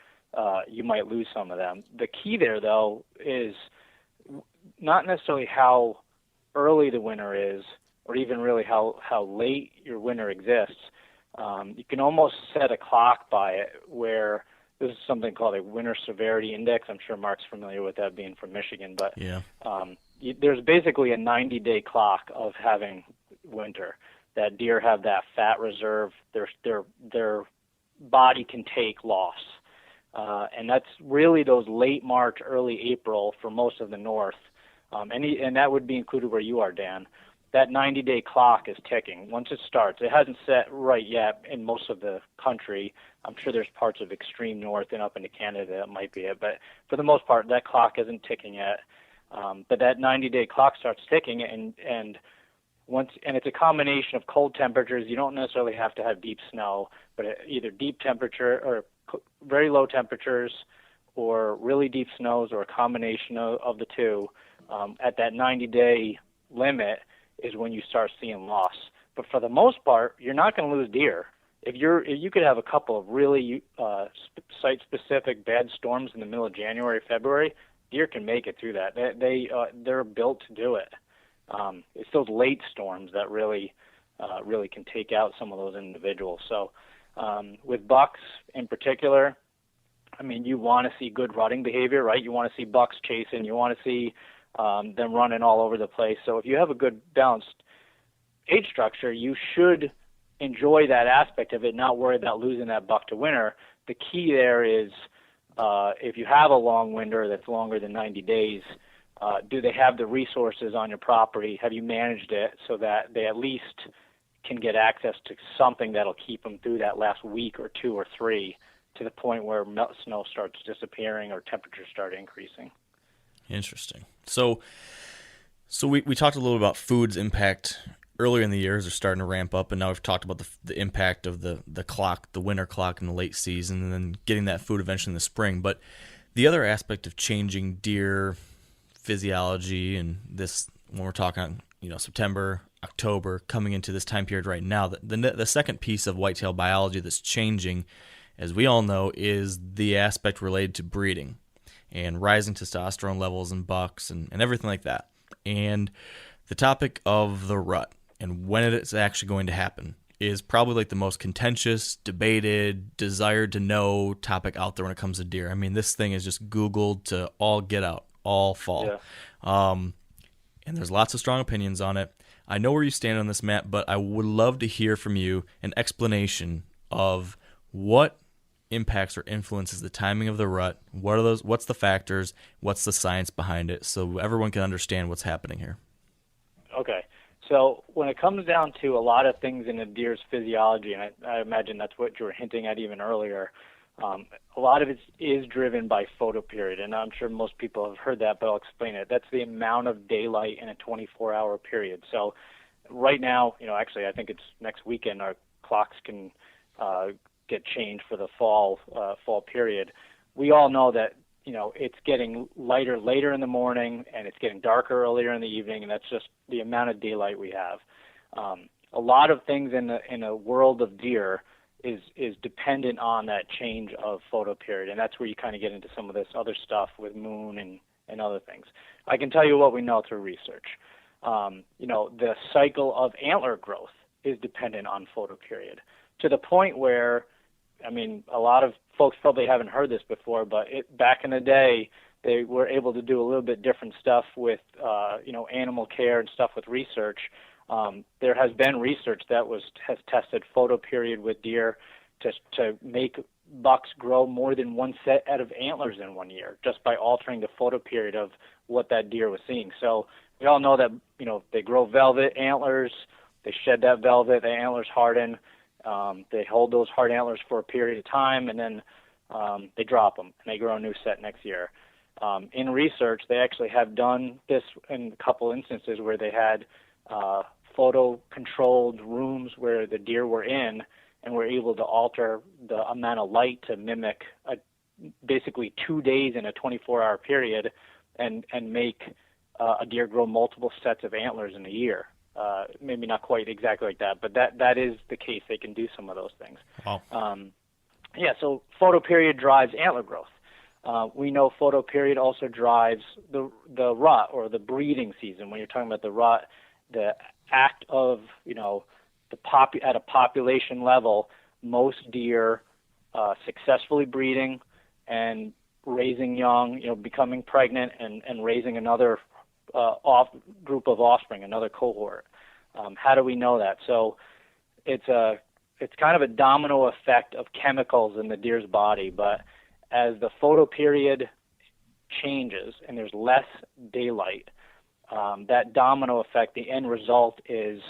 F: You might lose some of them. The key there, though, is not necessarily how early the winter is, or even really how late your winter exists. You can almost set a clock by it, where this is something called a winter severity index. I'm sure Mark's familiar with that, being from Michigan, but
C: yeah.
F: There's basically a 90-day clock of having winter. That deer have that fat reserve. Their body can take loss, and that's really those late March, early April for most of the north, and that would be included where you are, Dan. That 90-day clock is ticking. Once it starts, it hasn't set right yet in most of the country. I'm sure there's parts of extreme north and up into Canada that might be it, but for the most part, that clock isn't ticking yet. But that 90-day clock starts ticking, and and it's a combination of cold temperatures. You don't necessarily have to have deep snow, but either deep temperature or very low temperatures or really deep snows or a combination of the two. At that 90-day limit is when you start seeing loss. But for the most part, you're not going to lose deer. If you could have a couple of really site-specific bad storms in the middle of January, February, deer can make it through that. They're built to do it. It's those late storms that really can take out some of those individuals. So with bucks in particular, I mean, you want to see good rutting behavior, right? You want to see bucks chasing. You want to see them running all over the place. So if you have a good balanced age structure, you should enjoy that aspect of it, not worry about losing that buck to winter. The key there is if you have a long winter that's longer than 90 days, do they have the resources on your property? Have you managed it so that they at least can get access to something that'll keep them through that last week or 2 or 3 to the point where snow starts disappearing or temperatures start increasing?
C: Interesting. So we talked a little about food's impact earlier in the year as they're starting to ramp up, and now we've talked about the impact of the clock, the winter clock in the late season, and then getting that food eventually in the spring. But the other aspect of changing deer physiology, and this, when we're talking, September, October, coming into this time period right now, the second piece of whitetail biology that's changing, as we all know, is the aspect related to breeding and rising testosterone levels in bucks and everything like that. And the topic of the rut and when it's actually going to happen is probably like the most contentious, debated, desired to know topic out there when it comes to deer. I mean, this thing is just Googled to all get out, all fall. Yeah. And there's lots of strong opinions on it. I know where you stand on this, Matt, but I would love to hear from you an explanation of what impacts or influences the timing of the rut. What are those? What's the factors? What's the science behind it, so everyone can understand what's happening here? Okay.
F: So when it comes down to a lot of things in a deer's physiology, and I imagine that's what you were hinting at even earlier, a lot of it is driven by photoperiod, and I'm sure most people have heard that, but I'll explain it. That's the amount of daylight in a 24-hour period. So right now, actually I think it's next weekend, our clocks can get changed for the fall period. We all know that it's getting lighter later in the morning and it's getting darker earlier in the evening, and that's just the amount of daylight we have. A lot of things in a world of deer is dependent on that change of photoperiod, and that's where you kind of get into some of this other stuff with moon and other things. I can tell you what we know through research. The cycle of antler growth is dependent on photoperiod, to the point where, a lot of folks probably haven't heard this before, but back in the day, they were able to do a little bit different stuff with, animal care and stuff with research. There has been research that has tested photoperiod with deer to make bucks grow more than one set of antlers in 1 year, just by altering the photoperiod of what that deer was seeing. So we all know that, they grow velvet antlers, they shed that velvet, the antlers harden. They hold those hard antlers for a period of time, and then they drop them, and they grow a new set next year. In research, they actually have done this in a couple instances where they had photo-controlled rooms where the deer were in, and were able to alter the amount of light to mimic basically 2 days in a 24-hour period, and make a deer grow multiple sets of antlers in a year. Maybe not quite exactly like that, but that is the case. They can do some of those things.
C: Wow.
F: So photoperiod drives antler growth. We know photoperiod also drives the rut, or the breeding season. When you're talking about the rut, the act of, at a population level, most deer successfully breeding and raising young, becoming pregnant and raising another group of offspring, another cohort. How do we know that? So it's kind of a domino effect of chemicals in the deer's body, but as the photoperiod changes and there's less daylight, that domino effect, the end result is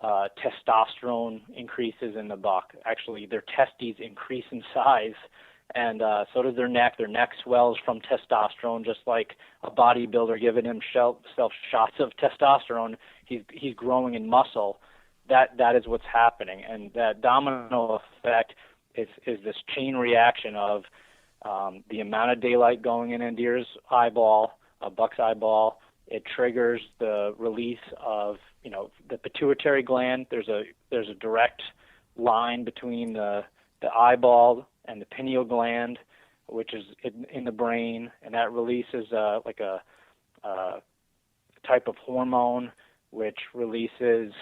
F: testosterone increases in the buck. Actually, their testes increase in size and so does their neck. Their neck swells from testosterone, just like a bodybuilder giving himself shots of testosterone. He's growing in muscle. That is what's happening, and that domino effect is this chain reaction of the amount of daylight going in a deer's eyeball, a buck's eyeball. It triggers the release of the pituitary gland. There's a direct line between the eyeball and the pineal gland, which is in the brain, and that releases like a type of hormone which releases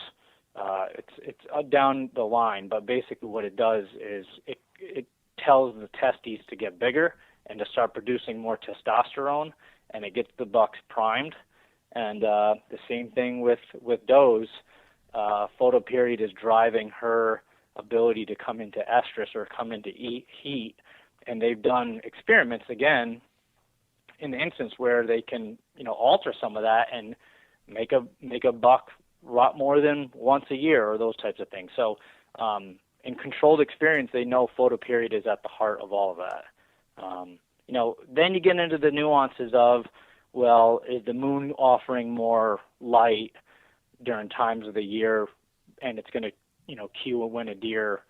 F: it's down the line, but basically what it does is it tells the testes to get bigger and to start producing more testosterone, and it gets the bucks primed. And the same thing with does. Photoperiod is driving her ability to come into estrus or come into heat, and they've done experiments again in the instance where they can alter some of that and make a buck rot more than once a year or those types of things. So in controlled experience, they know photoperiod is at the heart of all of that. Then you get into the nuances of, well, is the moon offering more light during times of the year, and it's going to cue when a deer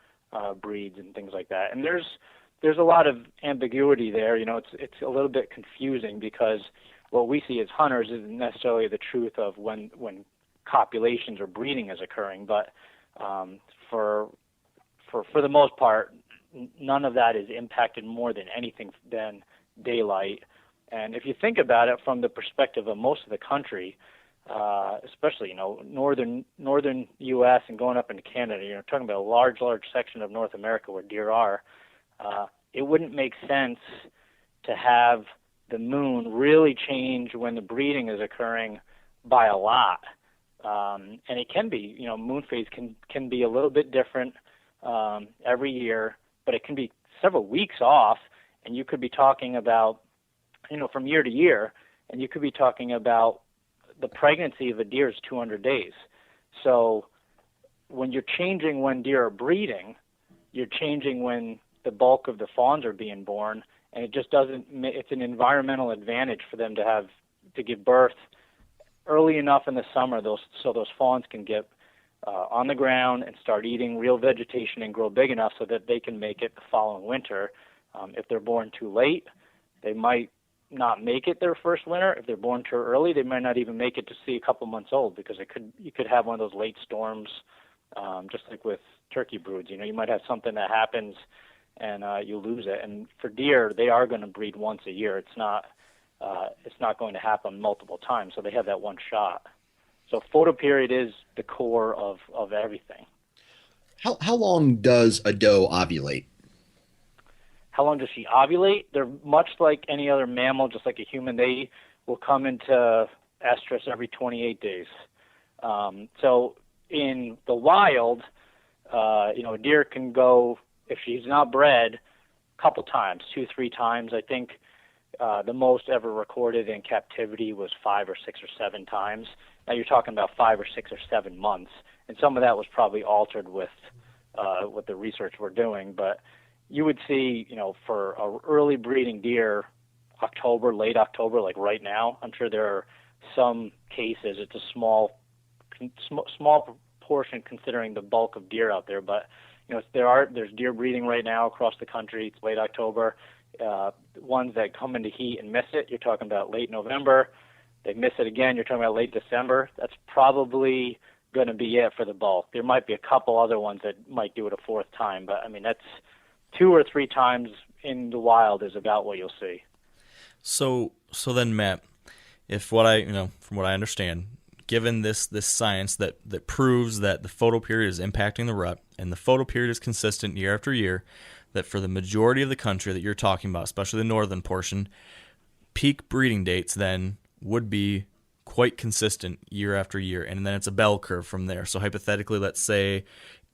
F: breeds and things like that. And there's a lot of ambiguity there. It's a little bit confusing because what we see as hunters isn't necessarily the truth of when copulations or breeding is occurring, but for the most part, none of that is impacted more than anything than daylight. And if you think about it from the perspective of most of the country, especially northern U.S. and going up into Canada, you're talking about a large section of North America where deer are. It wouldn't make sense to have the moon really change when the breeding is occurring by a lot. And it can be, moon phase can be a little bit different every year, but it can be several weeks off, and you could be talking about, from year to year, and you could be talking about the pregnancy of a deer is 200 days. So when you're changing when deer are breeding, you're changing when the bulk of the fawns are being born, and it just doesn't, it's an environmental advantage for them to give birth early enough in the summer, so those fawns can get on the ground and start eating real vegetation and grow big enough so that they can make it the following winter. If they're born too late, they might not make it their first winter. If they're born too early, they might not even make it to see a couple months old, because you could have one of those late storms, just like with turkey broods. You might have something that happens and you lose it. And for deer, they are going to breed once a year. It's not going to happen multiple times, so they have that one shot. So photoperiod is the core of everything.
D: How long does a doe ovulate?
F: How long does she ovulate? They're much like any other mammal, just like a human. They will come into estrus every 28 days. So in the wild, a deer can go, if she's not bred, a couple times, 2-3 times. I think the most ever recorded in captivity was 5 or 6 or 7 times. Now you're talking about 5 or 6 or 7 months, and some of that was probably altered with what the research we're doing. But you would see, for a early breeding deer, late October, like right now. I'm sure there are some cases. It's a small portion considering the bulk of deer out there, but there's deer breeding right now across the country. It's late October. Ones that come into heat and miss it, you're talking about late November. They miss it again, you're talking about late December. That's probably going to be it for the bulk. There might be a couple other ones that might do it a 4th time, but that's 2 or 3 times in the wild is about what you'll see.
C: So then, Matt, from what I understand, given this science that proves that the photoperiod is impacting the rut, and the photoperiod is consistent year after year, that for the majority of the country that you're talking about, especially the northern portion, peak breeding dates then would be quite consistent year after year, and then it's a bell curve from there. So hypothetically, let's say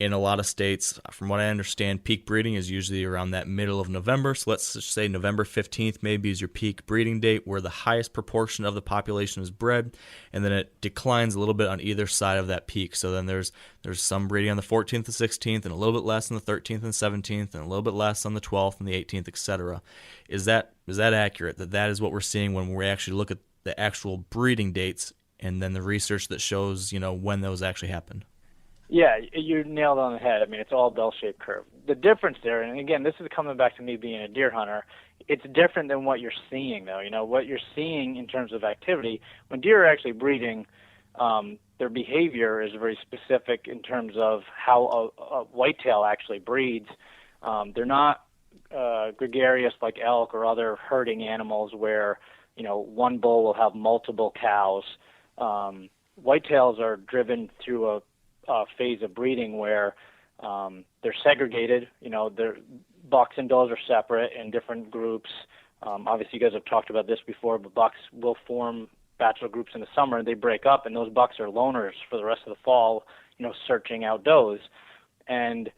C: In a lot of states, from what I understand, peak breeding is usually around that middle of November. So let's just say November 15th maybe is your peak breeding date, where the highest proportion of the population is bred, and then it declines a little bit on either side of that peak. So then there's some breeding on the 14th and 16th, and a little bit less on the 13th and 17th, and a little bit less on the 12th and the 18th, etc. Is that accurate? That is what we're seeing when we actually look at the actual breeding dates and then the research that shows, when those actually happen?
F: Yeah, you nailed it on the head. I mean, it's all bell-shaped curve. The difference there, and again, this is coming back to me being a deer hunter, it's different than what you're seeing, though. What you're seeing in terms of activity, when deer are actually breeding, their behavior is very specific in terms of how a whitetail actually breeds. They're not gregarious like elk or other herding animals where, one bull will have multiple cows. Whitetails are driven through a phase of breeding where they're segregated. Their bucks and does are separate in different groups. Obviously, you guys have talked about this before, but bucks will form bachelor groups in the summer, and they break up, and those bucks are loners for the rest of the fall, searching out does. And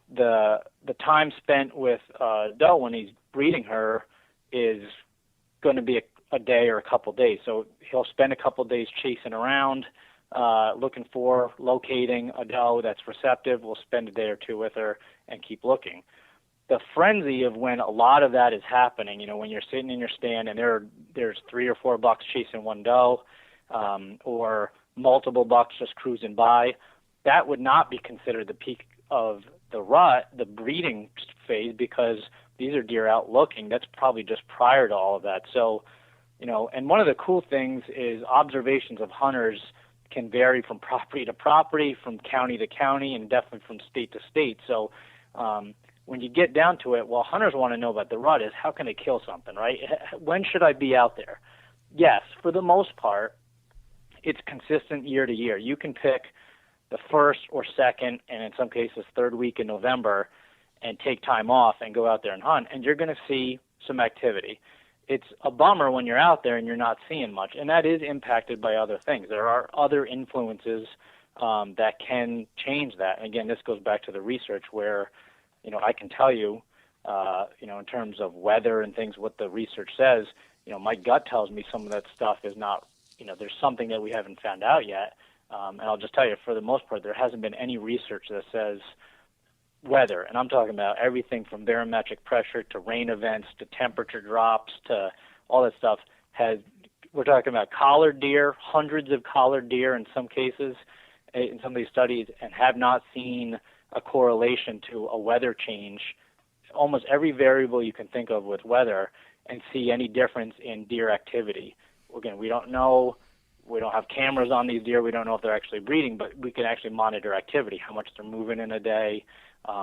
F: the time spent with doe when he's breeding her is going to be a day or a couple days. So he'll spend a couple days chasing around, looking for, locating a doe that's receptive. We'll spend a day or two with her and keep looking. The frenzy of when a lot of that is happening, when you're sitting in your stand and there's 3 or 4 bucks chasing one doe, or multiple bucks just cruising by, that would not be considered the peak of the rut, the breeding phase, because these are deer out looking. That's probably just prior to all of that. So, and one of the cool things is observations of hunters can vary from property to property, from county to county, and definitely from state to state. So when you get down to it, well, hunters want to know about the rut is how can they kill something, right? When should I be out there? Yes, for the most part, it's consistent year to year. You can pick the first or second, and in some cases third week in November, and take time off and go out there and hunt, and you're going to see some activity. It's a bummer when you're out there and you're not seeing much, and that is impacted by other things. There are other influences that can change that. And again, this goes back to the research where, I can tell you, in terms of weather and things, what the research says, my gut tells me some of that stuff is not, there's something that we haven't found out yet. And I'll just tell you, for the most part, there hasn't been any research that says weather, and I'm talking about everything from barometric pressure to rain events to temperature drops to all that stuff. We're talking about collared deer, hundreds of collared deer in some cases, in some of these studies, and have not seen a correlation to a weather change. Almost every variable you can think of with weather, and see any difference in deer activity. Again, we don't know. We don't have cameras on these deer. We don't know if they're actually breeding, but we can actually monitor activity, how much they're moving in a day,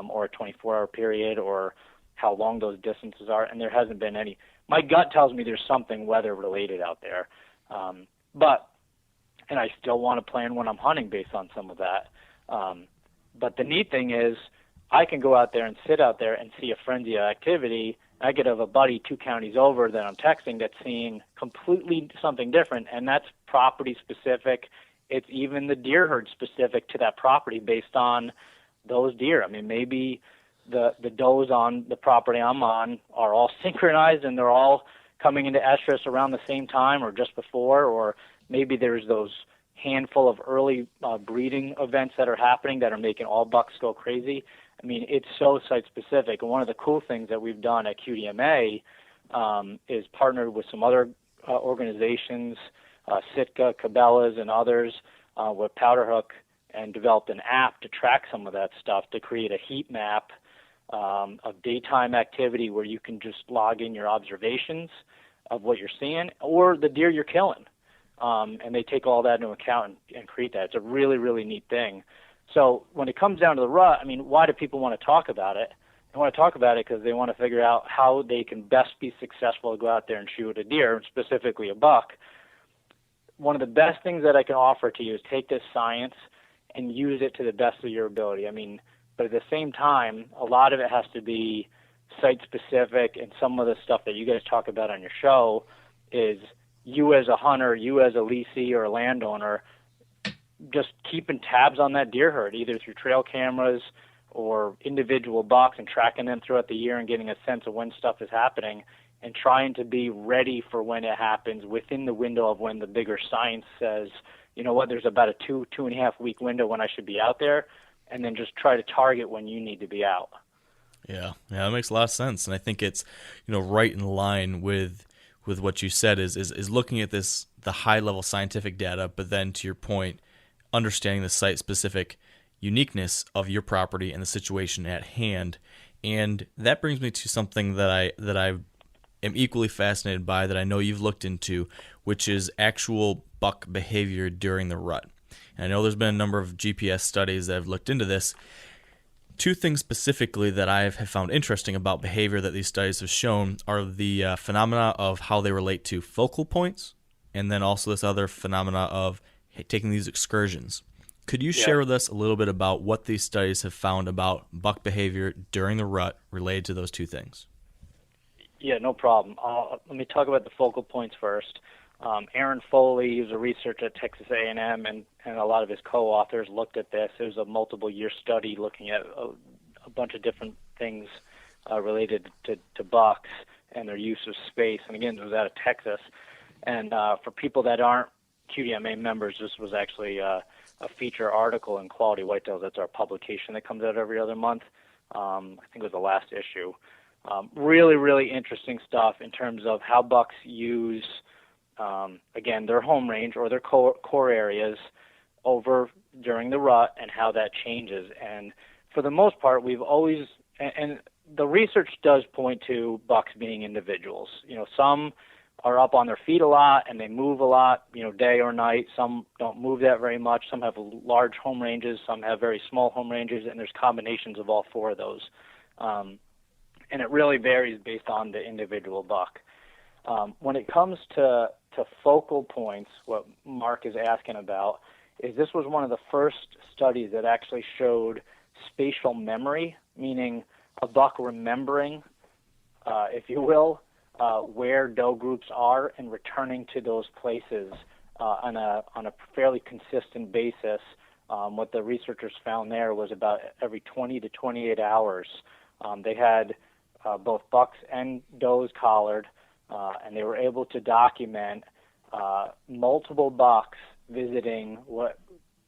F: or a 24-hour period, or how long those distances are, and there hasn't been any. My gut tells me there's something weather-related out there, and I still want to plan when I'm hunting based on some of that. But the neat thing is I can go out there and sit out there and see a frenzy of activity. I could have a buddy 2 counties over that I'm texting that's seeing completely something different, and that's property-specific. It's even the deer herd specific to that property based on those deer. I mean, maybe the does on the property I'm on are all synchronized and they're all coming into estrus around the same time or just before, or maybe there's those handful of early breeding events that are happening that are making all bucks go crazy. I mean, it's so site-specific. And one of the cool things that we've done at QDMA is partnered with some other organizations, Sitka, Cabela's, and others, with Powderhook, and developed an app to track some of that stuff, to create a heat map of daytime activity where you can just log in your observations of what you're seeing or the deer you're killing. And they take all that into account and create that. It's a really, really neat thing. So when it comes down to the rut, I mean, why do people want to talk about it? They want to talk about it because they want to figure out how they can best be successful to go out there and shoot a deer, specifically a buck. One of the best things that I can offer to you is take this science and use it to the best of your ability. I mean, but at the same time, a lot of it has to be site-specific, and some of the stuff that you guys talk about on your show is you as a hunter, you as a leasee or a landowner, just keeping tabs on that deer herd, either through trail cameras or individual bucks, and tracking them throughout the year and getting a sense of when stuff is happening, and trying to be ready for when it happens within the window of when the bigger science says, you know what, there's about a 2.5 week window when I should be out there, and then just try to target when you need to be out.
C: Yeah, that makes a lot of sense, and I think it's, right in line with what you said is looking at the high level scientific data, but then to your point, understanding the site specific uniqueness of your property and the situation at hand. And that brings me to something that I am equally fascinated by, that I know you've looked into, which is actual buck behavior during the rut. And I know there's been a number of GPS studies that have looked into this. Two things specifically that I have found interesting about behavior that these studies have shown are the phenomena of how they relate to focal points, and then also this other phenomena of taking these excursions. Could you share with us a little bit about what these studies have found about buck behavior during the rut related to those two things?
F: Yeah, no problem. Let me talk about the focal points first. Aaron Foley, who's a researcher at Texas A&M, and a lot of his co-authors looked at this. It was a multiple-year study looking at a bunch of different things related to bucks and their use of space. And again, it was out of Texas. And for people that aren't QDMA members, this was actually a feature article in Quality Whitetails. That's our publication that comes out every other month. I think it was the last issue. Really, really interesting stuff in terms of how bucks use, again, their home range or their core areas over during the rut, and how that changes. And for the most part, we've always, and the research does point to bucks being individuals. Some are up on their feet a lot and they move a lot, day or night. Some don't move that very much. Some have large home ranges. Some have very small home ranges, and there's combinations of all four of those. And it really varies based on the individual buck. When it comes to focal points, what Mark is asking about is this was one of the first studies that actually showed spatial memory, meaning a buck remembering, if you will, where doe groups are and returning to those places on a fairly consistent basis. What the researchers found there was about every 20 to 28 hours. They had both bucks and does collared, and they were able to document multiple bucks visiting what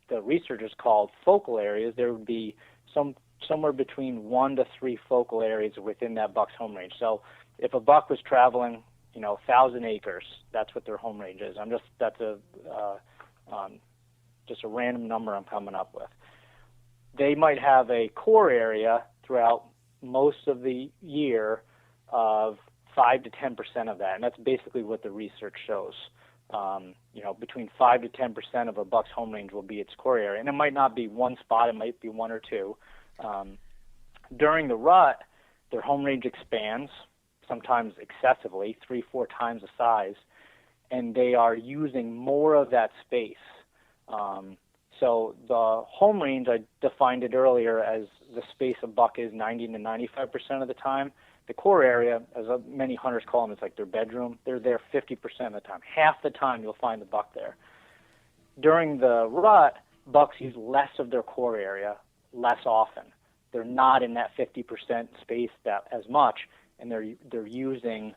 F: the researchers called focal areas. There would be somewhere between 1 to 3 focal areas within that buck's home range. So if a buck was traveling, 1,000 acres, that's what their home range is. That's just a random number I'm coming up with. They might have a core area throughout most of the year of 5 to 10% of that, and that's basically what the research shows. Between 5 to 10% of a buck's home range will be its core area, and it might not be one spot; it might be 1 or 2. During the rut, their home range expands, sometimes excessively, 3-4 times the size, and they are using more of that space. So the home range, I defined it earlier as the space a buck is 90 to 95% of the time. The core area, as many hunters call them, it's like their bedroom. They're there 50% of the time. Half the time you'll find the buck there. During the rut, bucks use less of their core area less often. They're not in that 50% space that as much, and they're using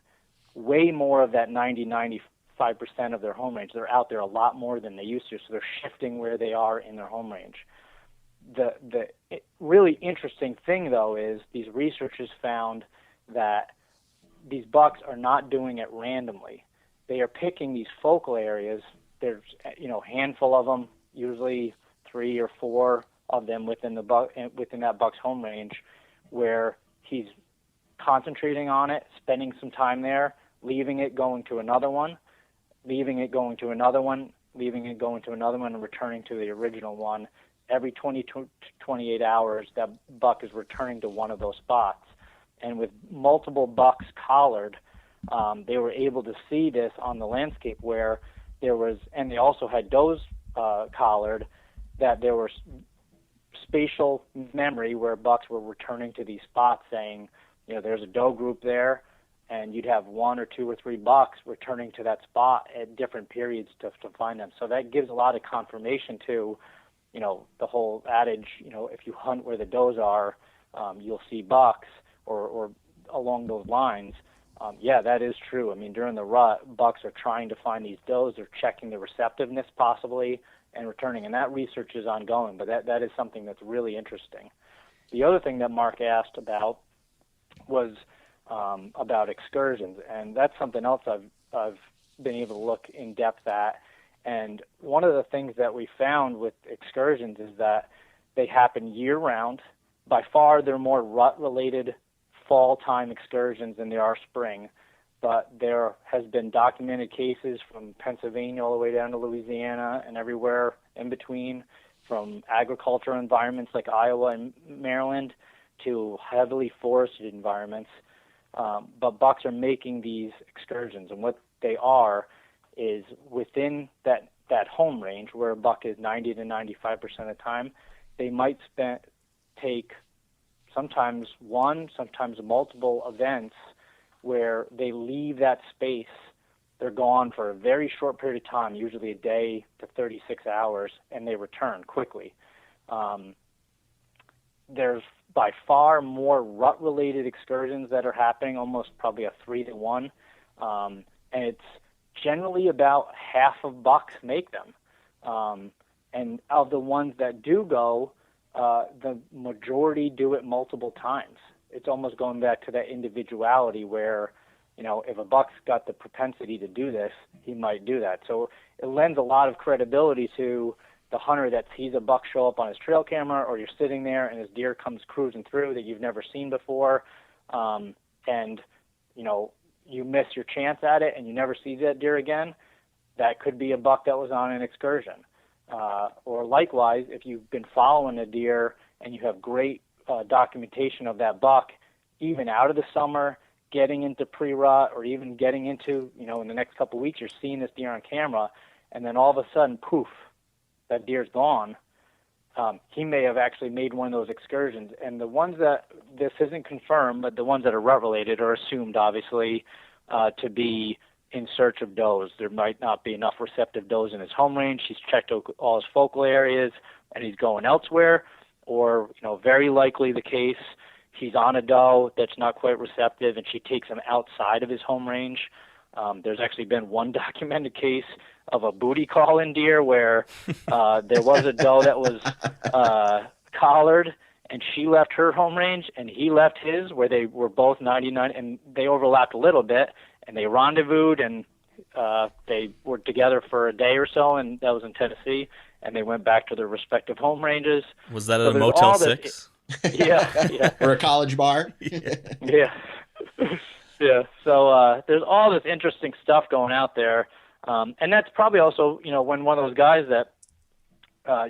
F: way more of that 90-95% of their home range. They're out there a lot more than they used to, so they're shifting where they are in their home range. The really interesting thing, though, is these researchers found that these bucks are not doing it randomly. They are picking these focal areas. There's a handful of them, usually 3 or 4 of them within that buck's home range, where he's concentrating on it, spending some time there, leaving it, going to another one, leaving it, going to another one, leaving it, going to another one, and returning to the original one. Every 20 to 28 hours, that buck is returning to one of those spots. And with multiple bucks collared, they were able to see this on the landscape where there was, and they also had does collared, that there was spatial memory where bucks were returning to these spots saying, there's a doe group there, and you'd have 1 or 2 or 3 bucks returning to that spot at different periods to find them. So that gives a lot of confirmation to, the whole adage, if you hunt where the does are, you'll see bucks, or along those lines. Yeah, that is true. I mean, during the rut, bucks are trying to find these does. They're checking the receptiveness possibly and returning, and that research is ongoing, but that is something that's really interesting. The other thing that Mark asked about was about excursions, and that's something else I've been able to look in depth at. And one of the things that we found with excursions is that they happen year-round. By far, they're more rut-related fall-time excursions than they are spring, but there has been documented cases from Pennsylvania all the way down to Louisiana and everywhere in between, from agricultural environments like Iowa and Maryland to heavily forested environments. But bucks are making these excursions, and what they are is within that home range where a buck is 90 to 95% of the time, they might take sometimes one, sometimes multiple events where they leave that space. They're gone for a very short period of time, usually a day to 36 hours, and they return quickly. There's by far more rut-related excursions that are happening, almost probably a 3-to-1, and it's generally about half of bucks make them. And of the ones that do go, the majority do it multiple times. It's almost going back to that individuality where, if a buck's got the propensity to do this, he might do that. So it lends a lot of credibility to the hunter that sees a buck show up on his trail camera, or you're sitting there and his deer comes cruising through that you've never seen before, and, you miss your chance at it and you never see that deer again. That could be a buck that was on an excursion. Or likewise, if you've been following a deer and you have great documentation of that buck, even out of the summer, getting into pre-rut, or even getting into, in the next couple of weeks, you're seeing this deer on camera, and then all of a sudden, poof, that deer's gone. He may have actually made one of those excursions. And the ones that, this isn't confirmed, but the ones that are rut-related are assumed, obviously, to be in search of does. There might not be enough receptive does in his home range. He's checked all his focal areas, and he's going elsewhere. Or, very likely the case, he's on a doe that's not quite receptive, and she takes him outside of his home range. There's actually been one documented case of a booty call in deer where there was a doe that was collared, and she left her home range, and he left his, where they were both 99, and they overlapped a little bit, and they rendezvoused, and they were together for a day or so, and that was in Tennessee, and they went back to their respective home ranges.
C: Was that at a Motel 6?
F: Yeah.
D: Or a college bar?
F: Yeah. Yeah. So there's all this interesting stuff going out there. And that's probably also, when one of those guys that,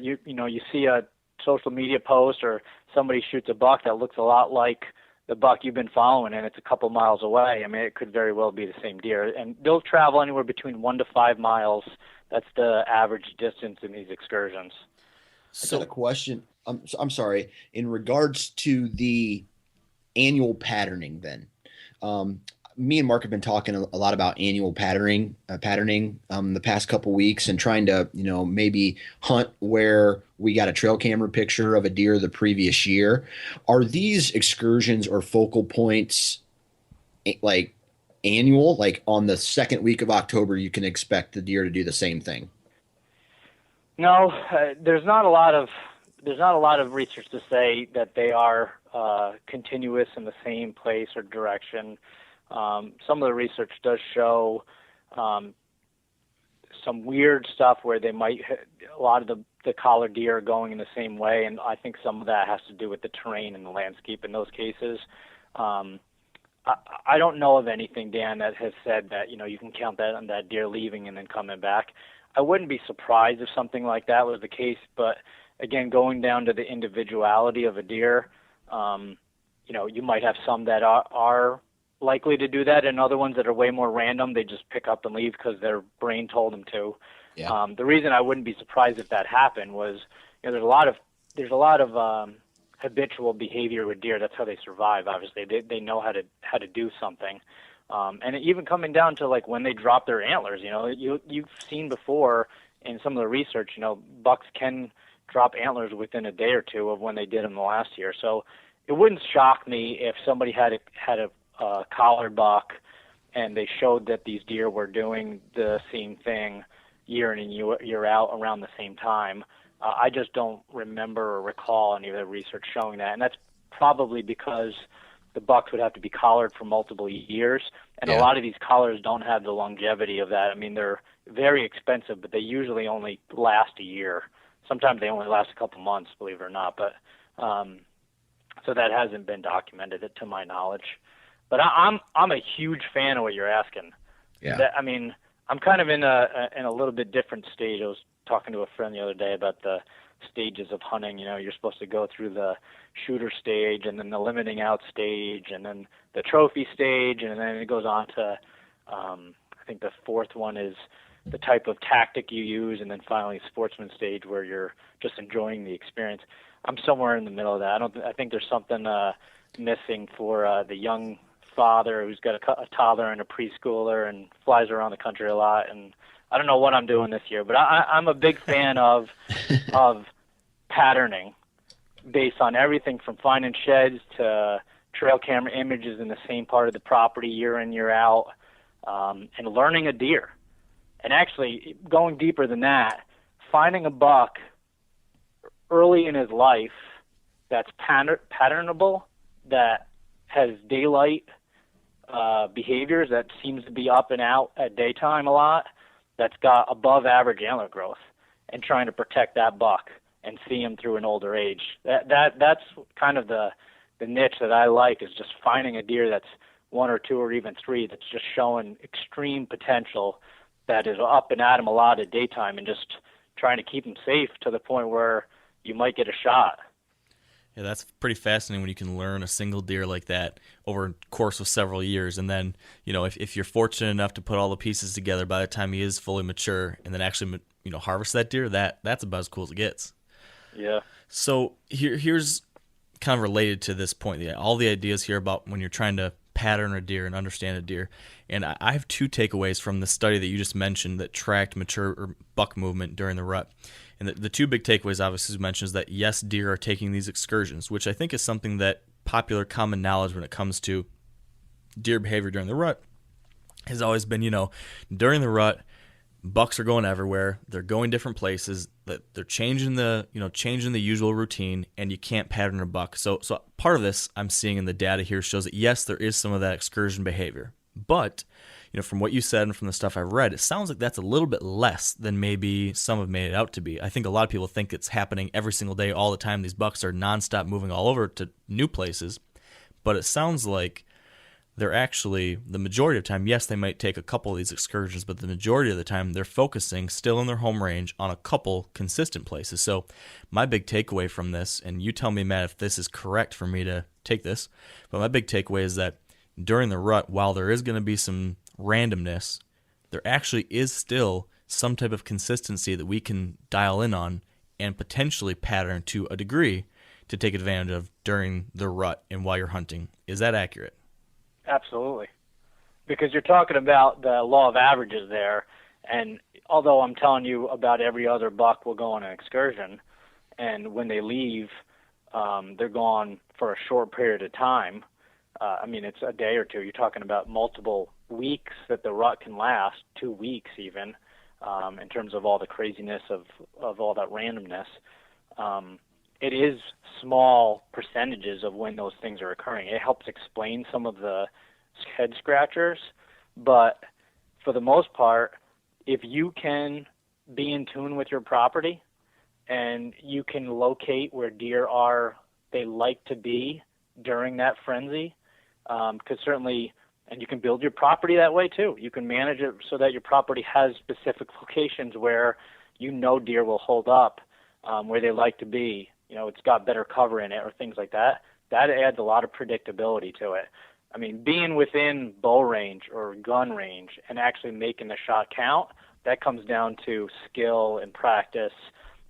F: you see a social media post or somebody shoots a buck that looks a lot like the buck you've been following, and it's a couple miles away. I mean, it could very well be the same deer. And they'll travel anywhere between 1 to 5 miles. That's the average distance in these excursions.
D: I got a question. I'm sorry. In regards to the annual patterning, then, me and Mark have been talking a lot about annual patterning the past couple weeks, and trying to, maybe hunt where we got a trail camera picture of a deer the previous year. Are these excursions or focal points like annual? Like on the second week of October, you can expect the deer to do the same thing?
F: No, there's not a lot of research to say that they are continuous in the same place or direction. Some of the research does show some weird stuff where they might, a lot of the collared deer are going in the same way, and I think some of that has to do with the terrain and the landscape in those cases. I don't know of anything, Dan, that has said that, you can count that on that deer leaving and then coming back. I wouldn't be surprised if something like that was the case, but again, going down to the individuality of a deer, you might have some that are likely to do that, and other ones that are way more random. They just pick up and leave because their brain told them to. Yeah. The reason I wouldn't be surprised if that happened was, there's a lot of habitual behavior with deer. That's how they survive. Obviously, they know how to do something. And even coming down to like when they drop their antlers, you've seen before in some of the research, bucks can drop antlers within a day or two of when they did them the last year. So it wouldn't shock me if somebody had a collared buck and they showed that these deer were doing the same thing year in and year out around the same time. I just don't remember or recall any of the research showing that, and that's probably because the bucks would have to be collared for multiple years, and a lot of these collars don't have the longevity of that. I mean, they're very expensive, but they usually only last a year. Sometimes they only last a couple months, believe it or not, but so that hasn't been documented to my knowledge. But I'm a huge fan of what you're asking.
D: Yeah.
F: I'm kind of in a little bit different stage. I was talking to a friend the other day about the stages of hunting. You're supposed to go through the shooter stage and then the limiting out stage and then the trophy stage, and then it goes on to I think the fourth one is the type of tactic you use, and then finally sportsman stage where you're just enjoying the experience. I'm somewhere in the middle of that. I think there's something missing for the young father who's got a toddler and a preschooler and flies around the country a lot, and I don't know what I'm doing this year, but I'm a big fan of patterning based on everything from finding sheds to trail camera images in the same part of the property year in, year out, and learning a deer. And actually, going deeper than that, finding a buck early in his life that's patternable, that has daylight behaviors, that seems to be up and out at daytime a lot, that's got above average antler growth, and trying to protect that buck and see him through an older age. That's kind of the niche that I like, is just finding a deer that's one or two or even three that's just showing extreme potential, that is up and at him a lot at daytime, and just trying to keep him safe to the point where you might get a shot.
C: Yeah, that's pretty fascinating when you can learn a single deer like that over a course of several years. And then, if you're fortunate enough to put all the pieces together by the time he is fully mature and then actually, harvest that deer, that's about as cool as it gets.
F: Yeah.
C: So here's kind of related to this point. All the ideas here about when you're trying to pattern a deer and understand a deer. And I have two takeaways from the study that you just mentioned that tracked mature or buck movement during the rut. And the two big takeaways, obviously, as mentioned, is that yes, deer are taking these excursions, which I think is something that popular common knowledge when it comes to deer behavior during the rut has always been, during the rut, bucks are going everywhere. They're going different places. That they're changing the usual routine, and you can't pattern a buck. So part of this I'm seeing in the data here shows that yes, there is some of that excursion behavior, but from what you said and from the stuff I've read, it sounds like that's a little bit less than maybe some have made it out to be. I think a lot of people think it's happening every single day, all the time. These bucks are nonstop moving all over to new places, but it sounds like they're actually, the majority of the time, yes, they might take a couple of these excursions, but the majority of the time they're focusing still in their home range on a couple consistent places. So my big takeaway from this, and you tell me, Matt, if this is correct for me to take this, but my big takeaway is that during the rut, while there is going to be some randomness, there actually is still some type of consistency that we can dial in on and potentially pattern to a degree to take advantage of during the rut and while you're hunting. Is that accurate?
F: Absolutely. Because you're talking about the law of averages there, and although I'm telling you about every other buck will go on an excursion, and when they leave, they're gone for a short period of time. It's a day or two. You're talking about multiple weeks that the rut can last, 2 weeks even, in terms of all the craziness of all that randomness. It is small percentages of when those things are occurring. It helps explain some of the head scratchers, but for the most part, if you can be in tune with your property and you can locate where deer are, they like to be during that frenzy, because certainly, and you can build your property that way too. You can manage it so that your property has specific locations where deer will hold up, where they like to be. It's got better cover in it or things like that. That adds a lot of predictability to it. Being within bow range or gun range and actually making the shot count, that comes down to skill and practice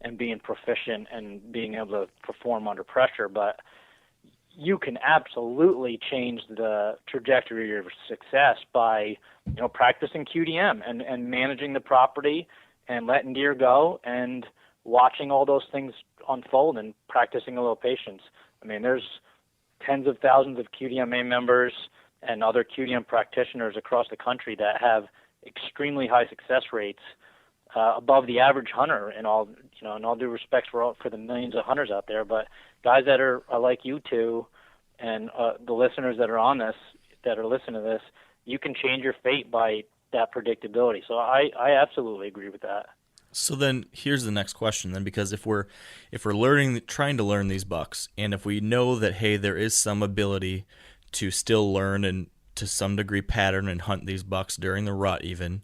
F: and being proficient and being able to perform under pressure. But you can absolutely change the trajectory of your success by, practicing QDM and managing the property and letting deer go and watching all those things unfold and practicing a little patience. I mean, there's tens of thousands of QDMA members and other QDM practitioners across the country that have extremely high success rates, above the average hunter. In all due respects for the millions of hunters out there, but guys that are like you two, and the listeners that are on this, that are listening to this, you can change your fate by that predictability. So I absolutely agree with that.
C: So then here's the next question then, because if we're trying to learn these bucks, and if we know that, hey, there is some ability to still learn and to some degree pattern and hunt these bucks during the rut even,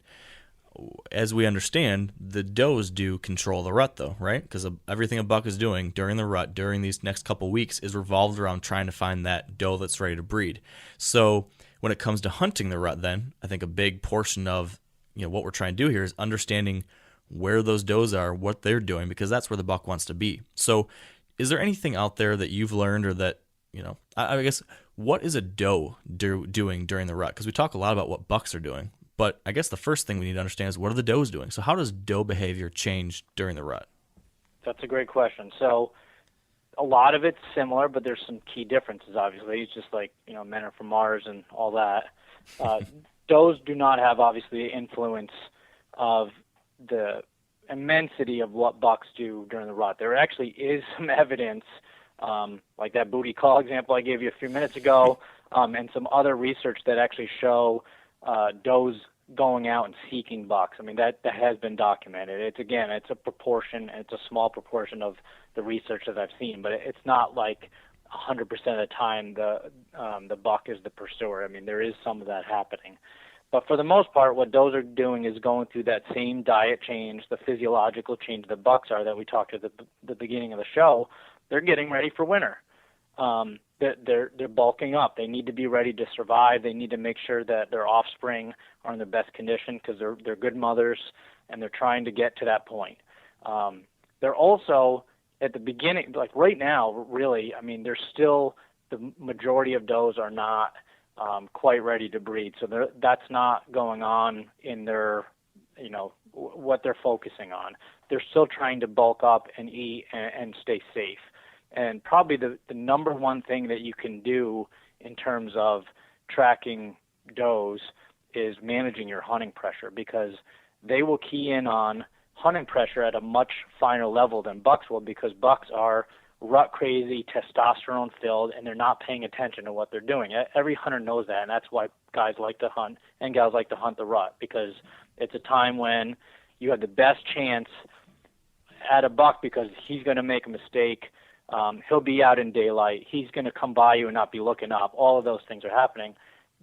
C: as we understand, the does do control the rut though, right? Because everything a buck is doing during the rut, during these next couple weeks, is revolved around trying to find that doe that's ready to breed. So when it comes to hunting the rut then, I think a big portion of what we're trying to do here is understanding where those does are, what they're doing, because that's where the buck wants to be. So is there anything out there that you've learned, or that, I guess, what is a doe doing during the rut? Because we talk a lot about what bucks are doing, but I guess the first thing we need to understand is, what are the does doing? So how does doe behavior change during the rut? That's
F: a great question. So a lot of it's similar, but there's some key differences, obviously. It's just like, men are from Mars and all that. Does do not have, obviously, the influence of the immensity of what bucks do during the rut. There actually is some evidence, like that booty call example I gave you a few minutes ago, and some other research that actually show does going out and seeking bucks. I mean, that has been documented. It's a proportion, it's a small proportion of the research that I've seen, but it's not like 100% of the time the buck is the pursuer. I mean, there is some of that happening. But for the most part, what does are doing is going through that same diet change, the physiological change the bucks are that we talked at the beginning of the show. They're getting ready for winter. They're bulking up. They need to be ready to survive. They need to make sure that their offspring are in their best condition, because they're good mothers, and they're trying to get to that point. They're also at the beginning, like right now, really, I mean, there's still, the majority of does are not quite ready to breed. So that's not going on in their, what they're focusing on. They're still trying to bulk up and eat and stay safe. And probably the number one thing that you can do in terms of tracking does is managing your hunting pressure, because they will key in on hunting pressure at a much finer level than bucks will, because bucks are rut crazy, testosterone filled, and they're not paying attention to what they're doing. Every hunter knows that, and that's why guys like to hunt and gals like to hunt the rut, because it's a time when you have the best chance at a buck, because he's going to make a mistake. He'll be out in daylight. He's going to come by you and not be looking up. All of those things are happening.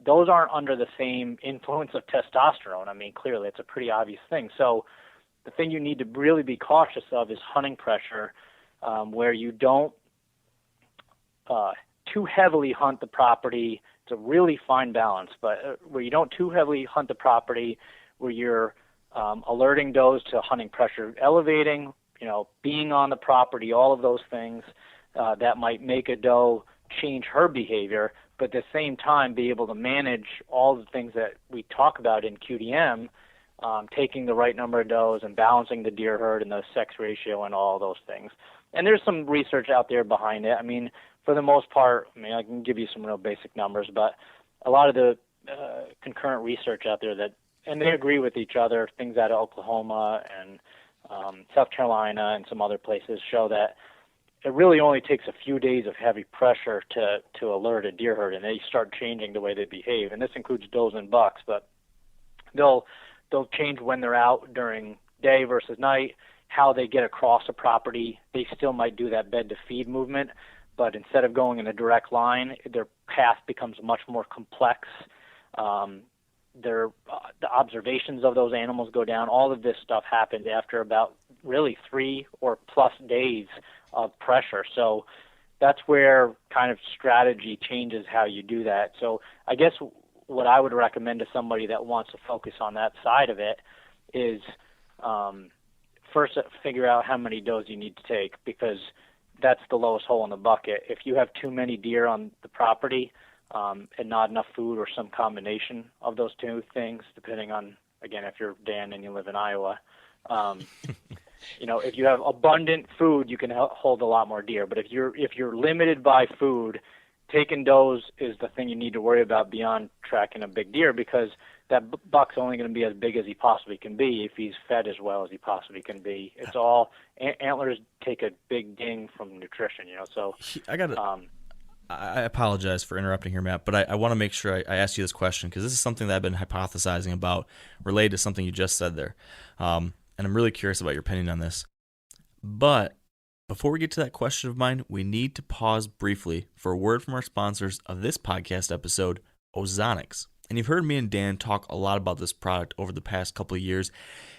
F: Those aren't under the same influence of testosterone. I mean, clearly, it's a pretty obvious thing. So the thing you need to really be cautious of is hunting pressure, where you don't too heavily hunt the property. It's a really fine balance, but where you don't too heavily hunt the property, where you're alerting does to hunting pressure elevating, being on the property, all of those things that might make a doe change her behavior, but at the same time be able to manage all the things that we talk about in QDM, taking the right number of does and balancing the deer herd and the sex ratio and all those things. And there's some research out there behind it. I mean, for the most part, I can give you some real basic numbers, but a lot of the concurrent research out there and they agree with each other, things out of Oklahoma and South Carolina and some other places show that it really only takes a few days of heavy pressure to alert a deer herd, and they start changing the way they behave. And this includes does and bucks, but they'll change when they're out during day versus night, how they get across a property. They still might do that bed to feed movement, but instead of going in a direct line, their path becomes much more complex. The observations of those animals go down. All of this stuff happens after about really 3 or plus days of pressure. So that's where kind of strategy changes how you do that. So I guess what I would recommend to somebody that wants to focus on that side of it is first figure out how many does you need to take, because that's the lowest hole in the bucket. If you have too many deer on the property and not enough food or some combination of those two things, depending on, again, if you're Dan and you live in Iowa, if you have abundant food, you can hold a lot more deer. But if you're limited by food, taking does is the thing you need to worry about beyond tracking a big deer, because that buck's only going to be as big as he possibly can be if he's fed as well as he possibly can be. It's all antlers take a big ding from nutrition, So
C: I apologize for interrupting here, Matt, but I want to make sure I ask you this question, because this is something that I've been hypothesizing about related to something you just said there. And I'm really curious about your opinion on this. But before we get to that question of mine, we need to pause briefly for a word from our sponsors of this podcast episode, Ozonics. And you've heard me and Dan talk a lot about this product over the past couple of years,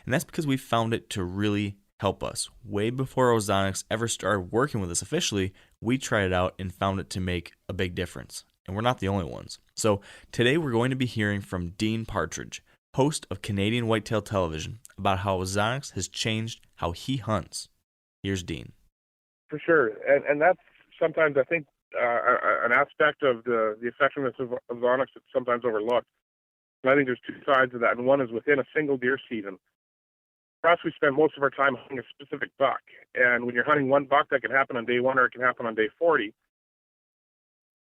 C: and that's because we found it to really help us. Way before Ozonics ever started working with us officially, we tried it out and found it to make a big difference. And we're not the only ones. So today we're going to be hearing from Dean Partridge, host of Canadian Whitetail Television, about how Ozonics has changed how he hunts. Here's Dean.
G: For sure, and that's sometimes, I think, an aspect of the effectiveness of Ozonics that's sometimes overlooked. And I think there's two sides of that, and one is within a single deer season. For us, we spend most of our time hunting a specific buck, and when you're hunting one buck, that can happen on day 1 or it can happen on day 40.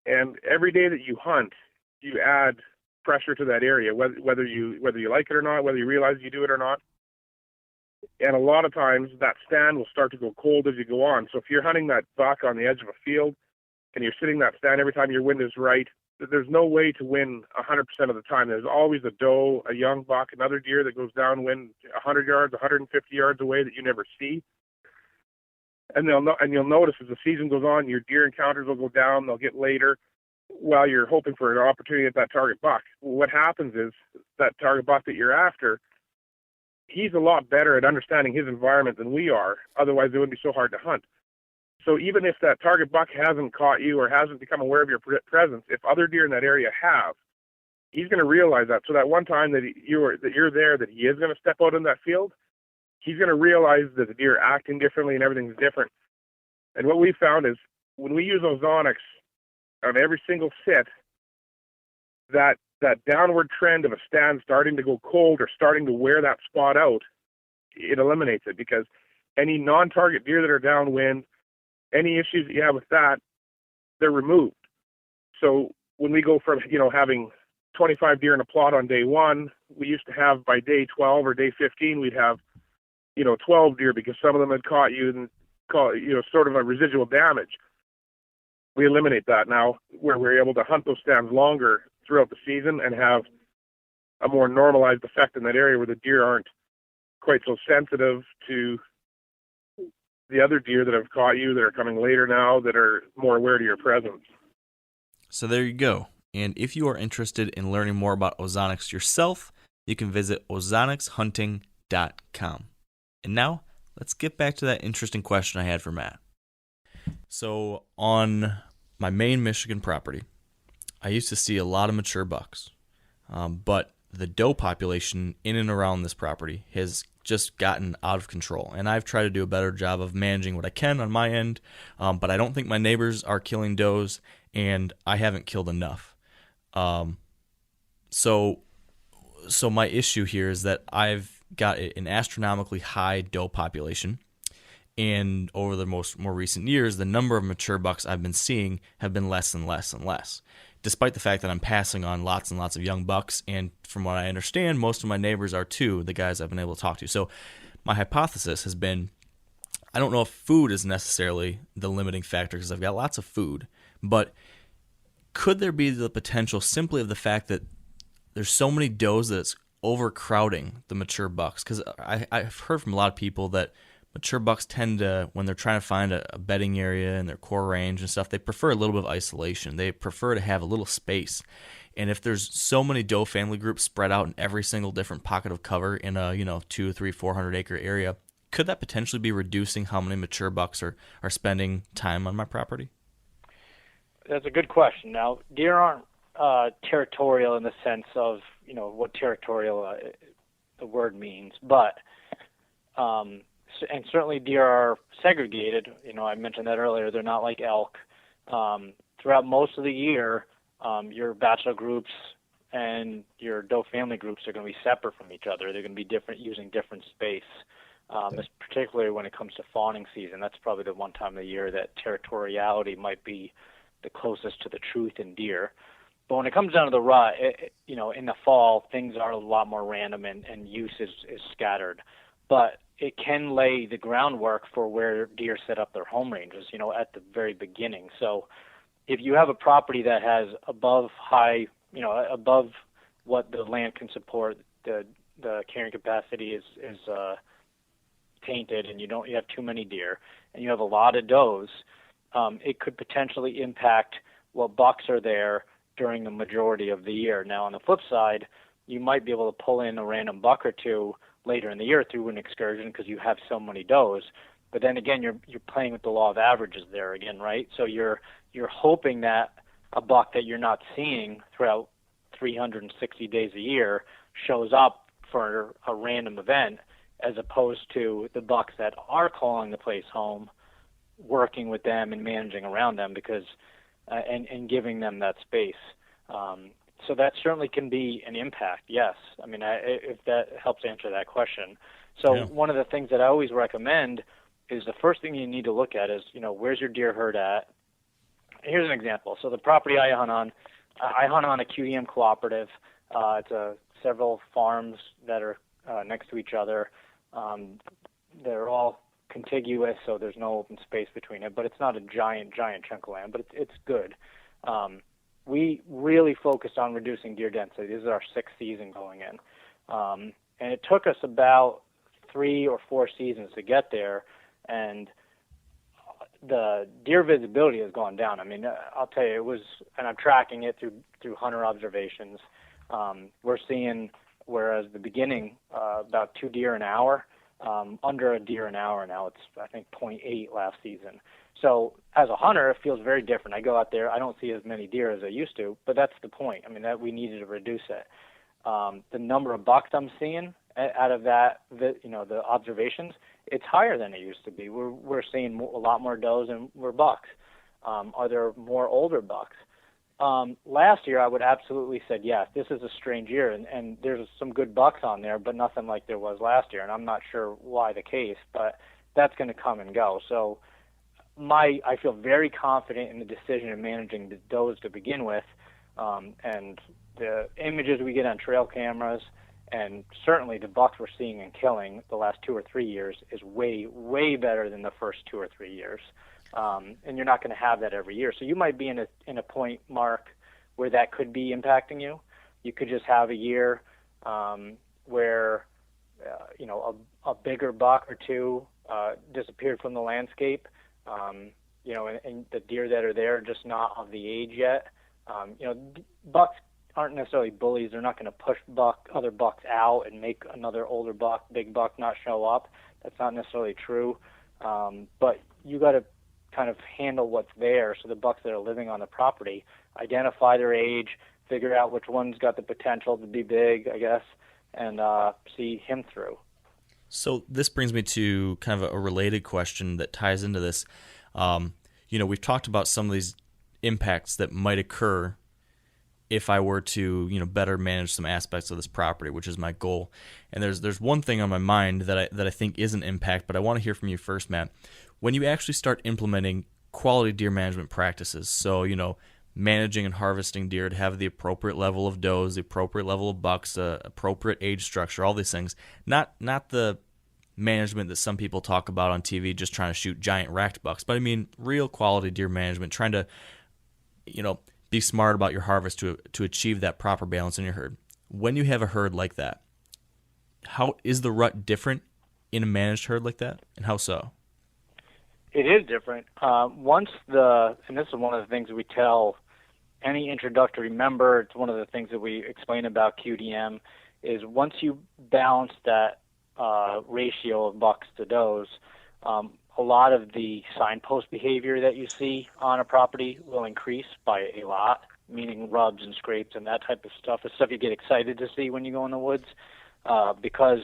G: And every day that you hunt, you add pressure to that area, whether you like it or not, whether you realize you do it or not. And a lot of times that stand will start to go cold as you go on. So if you're hunting that buck on the edge of a field and you're sitting that stand every time your wind is right, there's no way to win 100% of the time. There's always a doe, a young buck, another deer that goes downwind 100 yards, 150 yards away that you never see. And you'll notice as the season goes on, your deer encounters will go down, they'll get later while you're hoping for an opportunity at that target buck. What happens is that target buck that you're after, he's a lot better at understanding his environment than we are. Otherwise, it wouldn't be so hard to hunt. So even if that target buck hasn't caught you or hasn't become aware of your presence, if other deer in that area have, he's going to realize that. So that one time that you're there, that he is going to step out in that field, he's going to realize that the deer are acting differently and everything's different. And what we found is when we use Ozonics on every single sit, that downward trend of a stand starting to go cold or starting to wear that spot out, it eliminates it, because any non-target deer that are downwind, any issues that you have with that, they're removed. So when we go from, having 25 deer in a plot on day 1, we used to have by day 12 or day 15, we'd have, 12 deer because some of them had caught you and sort of a residual damage. We eliminate that now, where we're able to hunt those stands longer throughout the season and have a more normalized effect in that area where the deer aren't quite so sensitive to the other deer that have caught you, that are coming later now, that are more aware to your presence.
C: So there you go. And if you are interested in learning more about Ozonics yourself, you can visit ozonicshunting.com. And now, let's get back to that interesting question I had for Matt. So on my main Michigan property, I used to see a lot of mature bucks, but the doe population in and around this property has just gotten out of control. And I've tried to do a better job of managing what I can on my end, but I don't think my neighbors are killing does, and I haven't killed enough. So my issue here is that I've got an astronomically high doe population, and over the more recent years, the number of mature bucks I've been seeing have been less and less and less, despite the fact that I'm passing on lots and lots of young bucks, and from what I understand, most of my neighbors are too, the guys I've been able to talk to. So my hypothesis has been, I don't know if food is necessarily the limiting factor, because I've got lots of food, but could there be the potential simply of the fact that there's so many does that it's overcrowding the mature bucks? Because I've heard from a lot of people that mature bucks tend to, when they're trying to find a bedding area in their core range and stuff, they prefer a little bit of isolation. They prefer to have a little space. And if there's so many doe family groups spread out in every single different pocket of cover in a 200, 300, 400 acre area, could that potentially be reducing how many mature bucks are spending time on my property?
F: That's a good question. Now, deer aren't territorial in the sense of what territorial the word means, but and certainly deer are segregated. I mentioned that earlier. They're not like elk. Throughout most of the year, your bachelor groups and your doe family groups are going to be separate from each other. They're going to be different, using different space, particularly when it comes to fawning season. That's probably the one time of the year that territoriality might be the closest to the truth in deer. But when it comes down to the rut, in the fall, things are a lot more random and use is scattered. But it can lay the groundwork for where deer set up their home ranges, at the very beginning. So if you have a property that has above what the land can support, the carrying capacity is tainted, and you have too many deer, and you have a lot of does, it could potentially impact what bucks are there during the majority of the year. Now, on the flip side, you might be able to pull in a random buck or two later in the year through an excursion because you have so many does. But then again, you're playing with the law of averages there again, right? So you're hoping that a buck that you're not seeing throughout 360 days a year shows up for a random event, as opposed to the bucks that are calling the place home, working with them and managing around them because and giving them that space. So that certainly can be an impact, yes. I mean, if that helps answer that question. So One of the things that I always recommend is the first thing you need to look at is, where's your deer herd at? Here's an example. So the property I hunt on a QDM cooperative. It's several farms that are next to each other. They're all contiguous, so there's no open space between it, but it's not a giant chunk of land, but it's good. We really focused on reducing deer density. This is our 6th season going in. And it took us about 3 or 4 seasons to get there, and the deer visibility has gone down. I mean, I'll tell you, and I'm tracking it through hunter observations. We're seeing, whereas the beginning, about 2 deer an hour, under a deer an hour now. It's, I think, 0.8 last season. So as a hunter, it feels very different. I go out there, I don't see as many deer as I used to, but that's the point. I mean, that we needed to reduce it. The number of bucks I'm seeing out of that, the observations, it's higher than it used to be. We're seeing a lot more does and we're bucks. Are there more older bucks? Last year, I would absolutely said, yes, this is a strange year, and there's some good bucks on there, but nothing like there was last year, and I'm not sure why the case, but that's going to come and go. So I feel very confident in the decision of managing the does to begin with, and the images we get on trail cameras, and certainly the bucks we're seeing and killing the last 2 or 3 years is way, way better than the first 2 or 3 years. And you're not going to have that every year. So you might be in a point, Mark, where that could be impacting you. You could just have a year where a bigger buck or two disappeared from the landscape. And the deer that are there are just not of the age yet. Bucks aren't necessarily bullies. They're not going to push other bucks out and make another older buck, big buck, not show up. That's not necessarily true. But you got to kind of handle what's there. So the bucks that are living on the property, identify their age, figure out which one's got the potential to be big, I guess, and see him through.
C: So this brings me to kind of a related question that ties into this. We've talked about some of these impacts that might occur if I were to, better manage some aspects of this property, which is my goal. And there's one thing on my mind that I think is an impact, but I want to hear from you first, Matt. When you actually start implementing quality deer management practices, so, managing and harvesting deer to have the appropriate level of does, the appropriate level of bucks, appropriate age structure, all these things, not the management that some people talk about on TV, just trying to shoot giant racked bucks, but I mean real quality deer management, trying to, be smart about your harvest to achieve that proper balance in your herd. When you have a herd like that, how is the rut different in a managed herd like that, and how so?
F: It is different. And this is one of the things we tell any introductory member, it's one of the things that we explain about QDM, is once you balance that ratio of bucks to does, a lot of the signpost behavior that you see on a property will increase by a lot, meaning rubs and scrapes and that type of stuff. The stuff you get excited to see when you go in the woods, because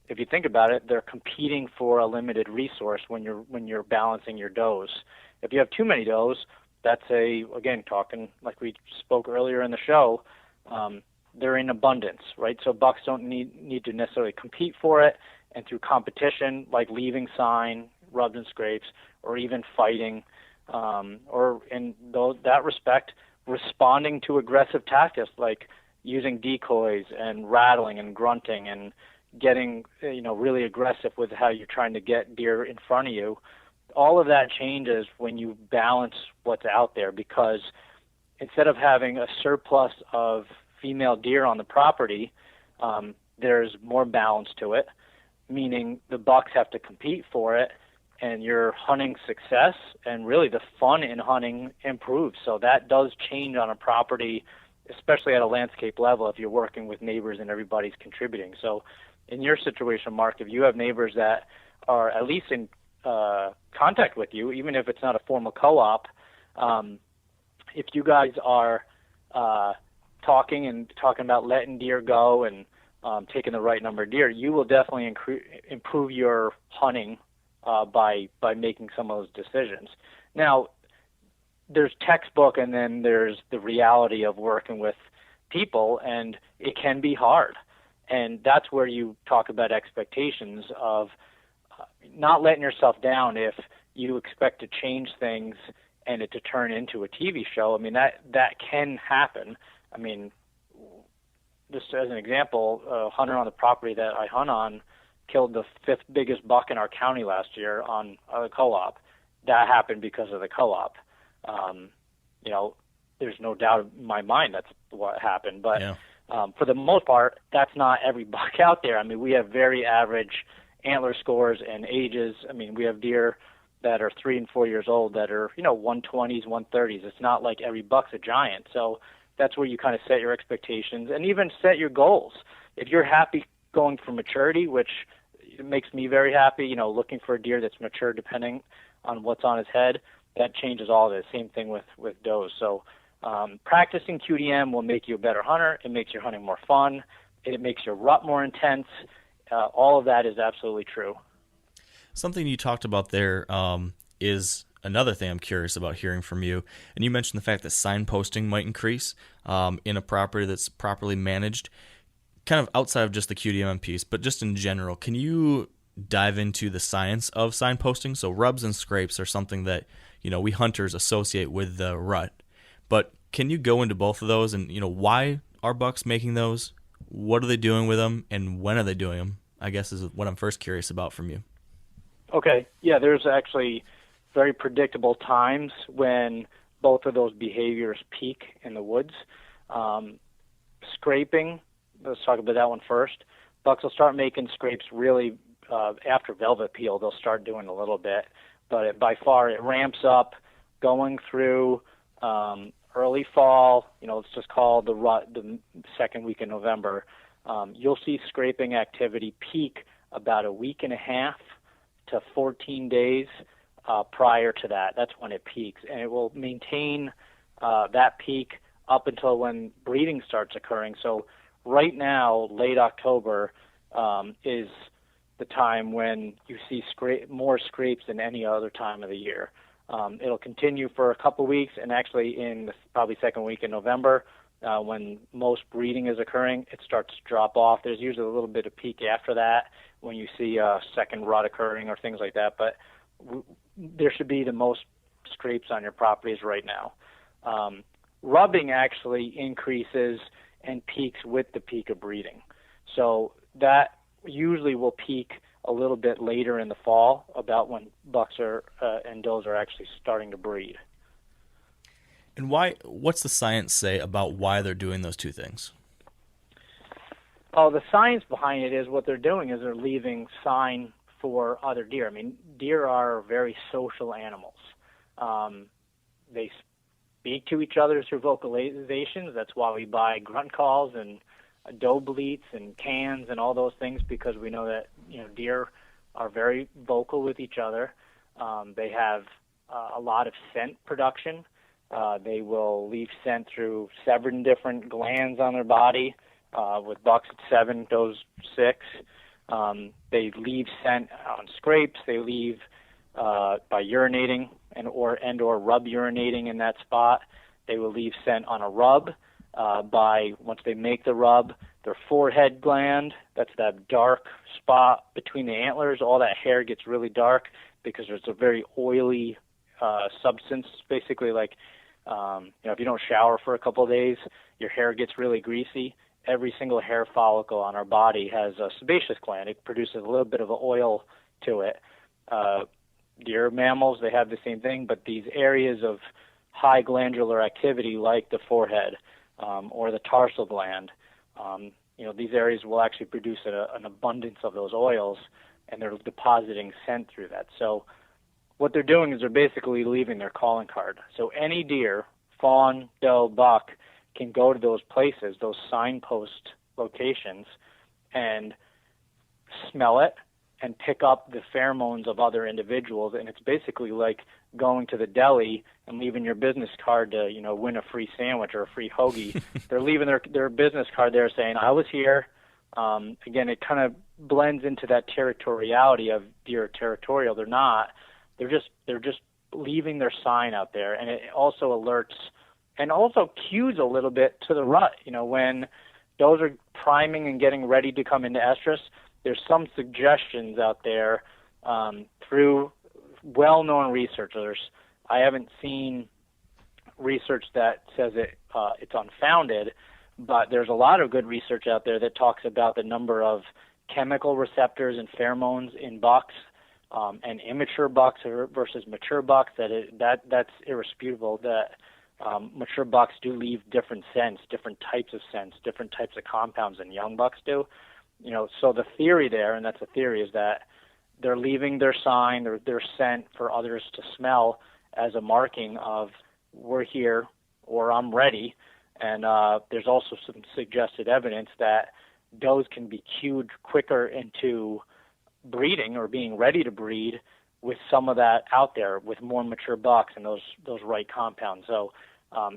F: if you think about it, they're competing for a limited resource when you're balancing your does. If you have too many does, that's again, talking like we spoke earlier in the show, they're in abundance, right? So bucks don't need to necessarily compete for it, and through competition, like leaving sign, rubs and scrapes, or even fighting, or in that respect, responding to aggressive tactics like using decoys and rattling and grunting and getting really aggressive with how you're trying to get deer in front of you. All of that changes when you balance what's out there, because instead of having a surplus of female deer on the property, there's more balance to it, meaning the bucks have to compete for it, and your hunting success and really the fun in hunting improves. So that does change on a property, especially at a landscape level if you're working with neighbors and everybody's contributing. So in your situation, Mark, if you have neighbors that are at least in contact with you, even if it's not a formal co-op, if you guys are talking about letting deer go and taking the right number of deer, you will definitely improve your hunting by making some of those decisions. Now, there's textbook and then there's the reality of working with people, and it can be hard. And that's where you talk about expectations of not letting yourself down if you expect to change things and it to turn into a TV show. I mean, that can happen. I mean, just as an example, a hunter on the property that I hunt on killed the 5th biggest buck in our county last year on a co-op. That happened because of the co-op. There's no doubt in my mind that's what happened. But
C: yeah.
F: For the most part, that's not every buck out there. I mean, we have very average antler scores and ages. I mean, we have deer that are 3 and 4 years old that are, 120s, 130s. It's not like every buck's a giant. So that's where you kind of set your expectations and even set your goals. If you're happy going for maturity, which makes me very happy, looking for a deer that's mature depending on what's on his head, that changes all of it. Same thing with does. So practicing QDM will make you a better hunter. It makes your hunting more fun. It makes your rut more intense. All of that is absolutely true.
C: Something you talked about there is another thing I'm curious about hearing from you. And you mentioned the fact that signposting might increase in a property that's properly managed, kind of outside of just the QDM piece, but just in general. Can you dive into the science of signposting? So rubs and scrapes are something that, we hunters associate with the rut. But can you go into both of those and, why are bucks making those? What are they doing with them? And when are they doing them? I guess is what I'm first curious about from you.
F: Okay. Yeah, there's actually very predictable times when both of those behaviors peak in the woods. Scraping, let's talk about that one first. Bucks will start making scrapes really after velvet peel. They'll start doing a little bit, but by far it ramps up going through early fall. Let's just call the second week in November. You'll see scraping activity peak about a week and a half to 14 days prior to that. That's when it peaks, and it will maintain that peak up until when breeding starts occurring. So right now, late October is the time when you see more scrapes than any other time of the year. It'll continue for a couple weeks, and actually in the probably second week in November, when most breeding is occurring, it starts to drop off. There's usually a little bit of peak after that when you see a second rut occurring or things like that, but there should be the most scrapes on your properties right now. Rubbing actually increases and peaks with the peak of breeding. So that usually will peak a little bit later in the fall, about when bucks and does are actually starting to breed.
C: And what's the science say about why they're doing those two things?
F: Oh, the science behind it is what they're doing is they're leaving sign for other deer. I mean, deer are very social animals. They speak to each other through vocalizations. That's why we buy grunt calls and doe bleats and cans and all those things, because we know that deer are very vocal with each other. They have a lot of scent production. They will leave scent through 7 different glands on their body. With bucks, it's 7, does 6. They leave scent on scrapes. They leave by urinating or rub urinating in that spot. They will leave scent on a rub once they make the rub. Their forehead gland, that's that dark spot between the antlers, all that hair gets really dark because there's a very oily substance, basically like, if you don't shower for a couple of days, your hair gets really greasy. Every single hair follicle on our body has a sebaceous gland. It produces a little bit of an oil to it. Deer mammals, they have the same thing, but these areas of high glandular activity like the forehead or the tarsal gland, these areas will actually produce an abundance of those oils, and they're depositing scent through that. So what they're doing is they're basically leaving their calling card. So any deer, fawn, doe, buck, can go to those places, those signpost locations, and smell it and pick up the pheromones of other individuals. And it's basically like going to the deli and leaving your business card to, win a free sandwich or a free hoagie. They're leaving their business card there saying, I was here. Again, it kind of blends into that territoriality of deer territorial. They're not. They're just leaving their sign out there, and it also alerts and also cues a little bit to the rut. When those are priming and getting ready to come into estrus, there's some suggestions out there through well-known researchers. I haven't seen research that says it's unfounded, but there's a lot of good research out there that talks about the number of chemical receptors and pheromones in bucks and immature bucks versus mature bucks. That's irrefutable that mature bucks do leave different scents, different types of scents, different types of compounds than young bucks do. So the theory there, and that's a theory, is that they're leaving their sign, their scent for others to smell as a marking of we're here or I'm ready. And there's also some suggested evidence that does can be cued quicker into breeding or being ready to breed with some of that out there with more mature bucks and those right compounds. So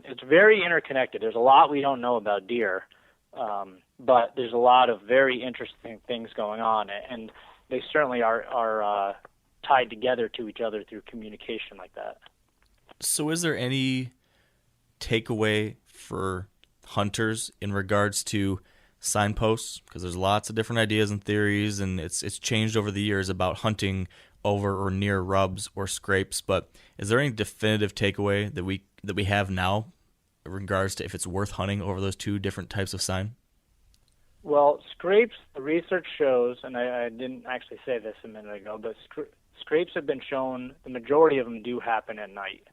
F: it's very interconnected. There's a lot we don't know about deer, but there's a lot of very interesting things going on, and they certainly are tied together to each other through communication like that.
C: So is there any takeaway for hunters in regards to signposts? Because there's lots of different ideas and theories, and it's changed over the years about hunting over or near rubs or scrapes. But is there any definitive takeaway that we have now in regards to if it's worth hunting over those two different types of sign?
F: Well, scrapes, the research shows, and I didn't actually say this a minute ago, but scrapes have been shown, the majority of them do happen at night.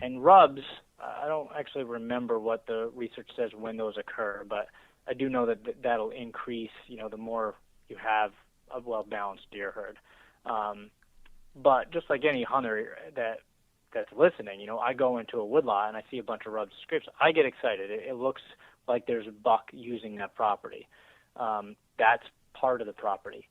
F: And rubs, I don't actually remember what the research says when those occur, but I do know that that'll increase, the more you have a well-balanced deer herd. But just like any hunter that's listening, I go into a woodlot and I see a bunch of rubs and scrapes. I get excited. It looks like there's a buck using that property. That's part of the property.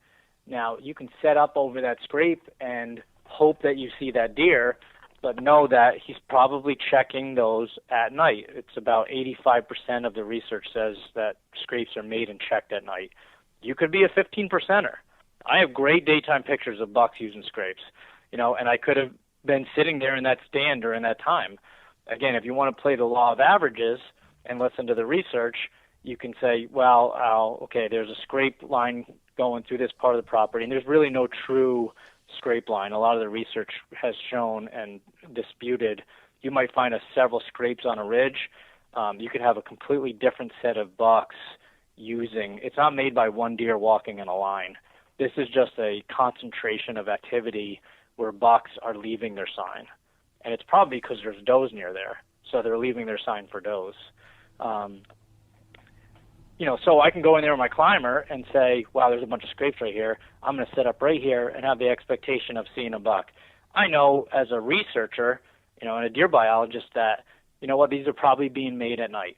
F: Now, you can set up over that scrape and hope that you see that deer, but know that he's probably checking those at night. It's about 85% of the research says that scrapes are made and checked at night. You could be a 15%er. I have great daytime pictures of bucks using scrapes, and I could have been sitting there in that stand during that time. Again, if you want to play the law of averages and listen to the research, you can say, well, okay, there's a scrape line going through this part of the property, and there's really no true scrape line. A lot of the research has shown and disputed. You might find several scrapes on a ridge. You could have a completely different set of bucks using. It's not made by one deer walking in a line. This is just a concentration of activity where bucks are leaving their sign. And it's probably because there's does near there. So they're leaving their sign for does. So I can go in there with my climber and say, wow, there's a bunch of scrapes right here. I'm going to set up right here and have the expectation of seeing a buck. I know as a researcher, and a deer biologist that, these are probably being made at night.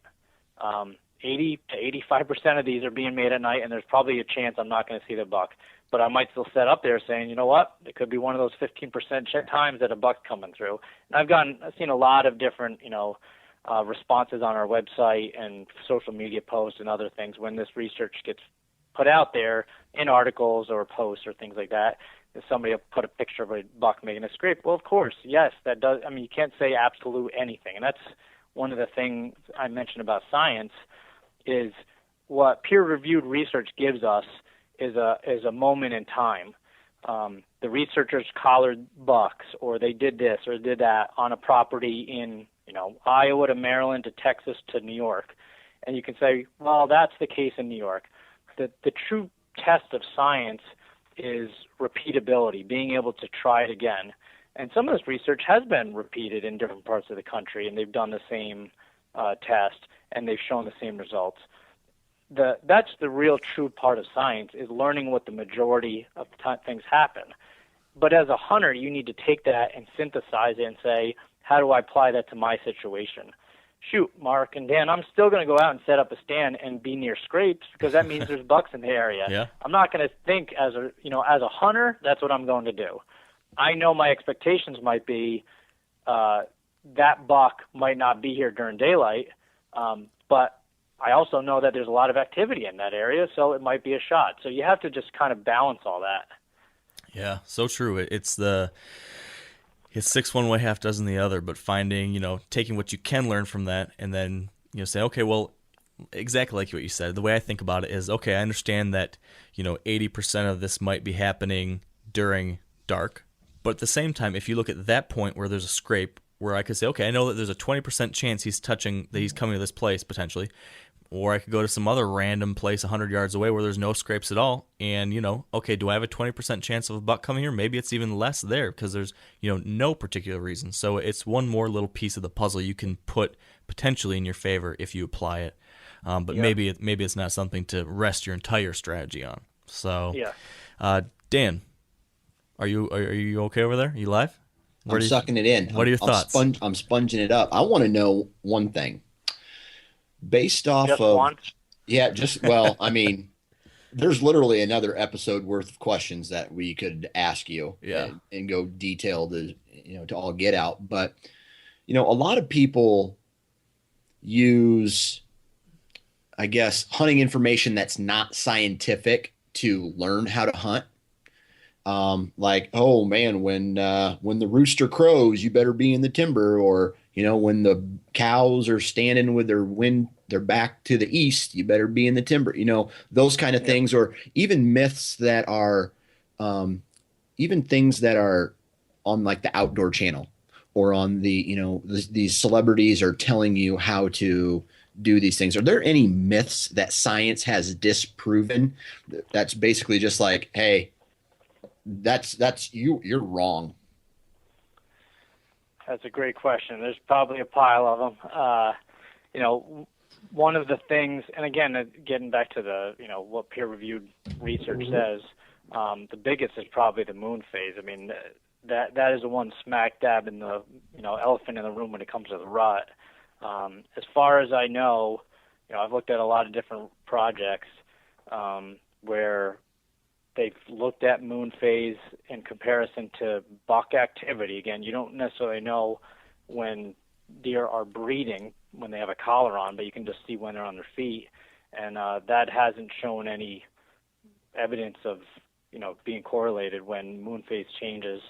F: 80 to 85% of these are being made at night, and there's probably a chance I'm not going to see the buck. But I might still set up there saying, it could be one of those 15% times that a buck's coming through. And I've seen a lot of different, responses on our website and social media posts and other things when this research gets put out there in articles or posts or things like that. If somebody will put a picture of a buck making a scrape, well, of course, yes, that does. I mean, you can't say absolute anything, and that's one of the things I mentioned about science is what peer-reviewed research gives us is a moment in time. The researchers collared bucks, or they did this or did that on a property in, Iowa to Maryland to Texas to New York. And you can say, well, that's the case in New York. The true test of science is repeatability, being able to try it again. And some of this research has been repeated in different parts of the country, and they've done the same test, and they've shown the same results. That's the real true part of science, is learning what the majority of things happen. But as a hunter, you need to take that and synthesize it and say, how do I apply that to my situation? Shoot, Mark and Dan, I'm still going to go out and set up a stand and be near scrapes because that means there's bucks in the area.
C: Yeah.
F: I'm not going to think as a hunter, that's what I'm going to do. I know my expectations might be that buck might not be here during daylight, but I also know that there's a lot of activity in that area, so it might be a shot. So you have to just kind of balance all that.
C: Yeah, so true. It's 6 one way, half dozen the other, but finding, taking what you can learn from that and then, say, okay, well, exactly like what you said. The way I think about it is, okay, I understand that, 80% of this might be happening during dark, but at the same time, if you look at that point where there's a scrape, where I could say, okay, I know that there's a 20% chance he's coming to this place potentially, or I could go to some other random place 100 yards away where there's no scrapes at all, and, okay, do I have a 20% chance of a buck coming here? Maybe it's even less there because there's, no particular reason. So it's one more little piece of the puzzle you can put potentially in your favor if you apply it. But maybe it's not something to rest your entire strategy on. So, Dan, are you okay over there? Are you live?
D: I'm sucking it in.
C: What are your thoughts?
D: I'm sponging it up. I want to know one thing. Based off
F: just
D: of
F: one?
D: Yeah, I mean, there's literally another episode worth of questions that we could ask you and go detailed to all get out. But, a lot of people use, I guess, hunting information that's not scientific to learn how to hunt. Like, oh man, when the rooster crows, you better be in the timber, or, when the cows are standing with their back to the east, you better be in the timber, those kind of things, or even myths that are, even things that are on like the Outdoor Channel or on the, these celebrities are telling you how to do these things. Are there any myths that science has disproven? That's basically just like, hey, that's you're wrong.
F: That's a great question. There's probably a pile of them. One of the things, and again, getting back to the, what peer-reviewed research says, the biggest is probably the moon phase. I mean, that is the one smack dab in the, elephant in the room when it comes to the rut. As far as I know, I've looked at a lot of different projects where they've looked at moon phase in comparison to buck activity. Again, you don't necessarily know when deer are breeding when they have a collar on, but you can just see when they're on their feet. And that hasn't shown any evidence of, being correlated when moon phase changes,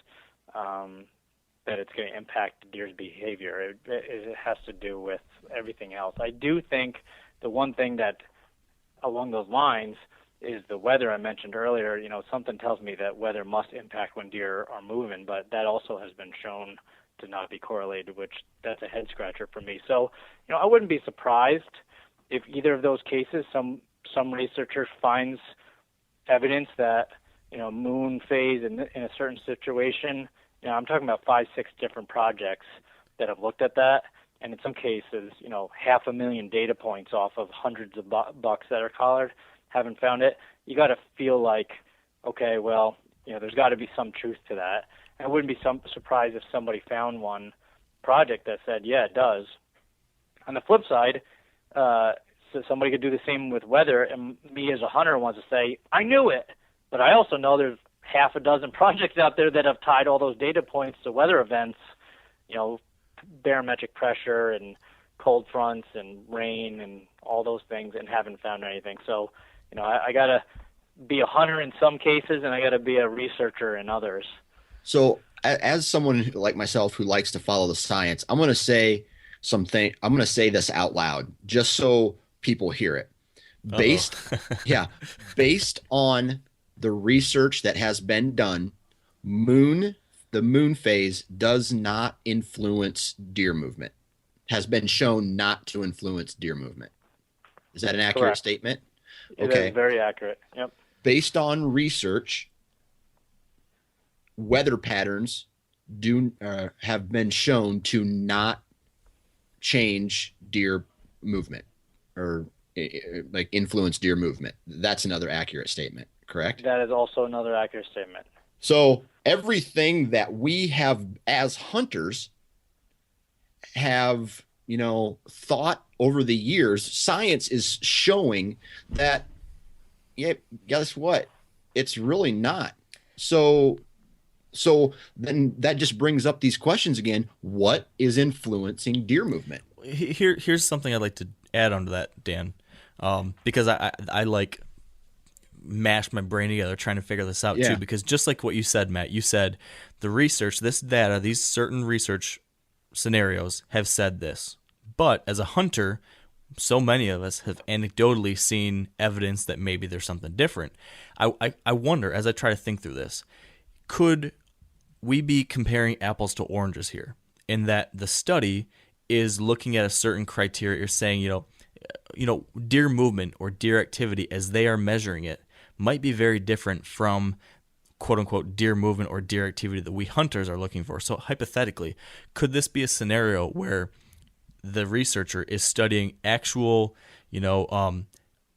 F: that it's going to impact the deer's behavior. It has to do with everything else. I do think the one thing that along those lines is the weather I mentioned earlier. Something tells me that weather must impact when deer are moving, but that also has been shown to not be correlated, which that's a head scratcher for me. So, I wouldn't be surprised if either of those cases, some researcher finds evidence that, moon phase in a certain situation, I'm talking about 5-6 different projects that have looked at that. And in some cases, 500,000 data points off of hundreds of bucks that are collared, haven't found it. You got to feel like, okay, well, there's got to be some truth to that. I wouldn't be surprised if somebody found one project that said, yeah, it does. On the flip side, so somebody could do the same with weather, and me as a hunter wants to say, I knew it, but I also know there's 6 projects out there that have tied all those data points to weather events, barometric pressure and cold fronts and rain and all those things, and haven't found anything. So, I got to be a hunter in some cases, and I got to be a researcher in others.
D: So, as someone like myself who likes to follow the science, I'm going to say something. I'm going to say this out loud, just so people hear it. Based, based on the research that has been done, the moon phase does not influence deer movement. Has been shown not to influence deer movement. Is that an accurate
F: Correct.
D: statement?
F: It
D: Okay.
F: is very accurate. Yep.
D: Based on research, weather patterns have been shown to not change deer movement or like influence deer movement. That's another accurate statement, correct?
F: That is also another accurate statement.
D: So everything that we have as hunters have, thought over the years, science is showing that, yeah, guess what? It's really not. So then that just brings up these questions again. What is influencing deer movement?
C: Here's something I'd like to add onto that, Dan, because I like mash my brain together trying to figure this out too. Because just like what you said, Matt, you said the research, this data, these certain research scenarios have said this. But as a hunter, so many of us have anecdotally seen evidence that maybe there's something different. I wonder, as I try to think through this, could we be comparing apples to oranges here, in that the study is looking at a certain criteria, or saying, deer movement or deer activity as they are measuring it might be very different from quote unquote deer movement or deer activity that we hunters are looking for. So hypothetically, could this be a scenario where the researcher is studying actual,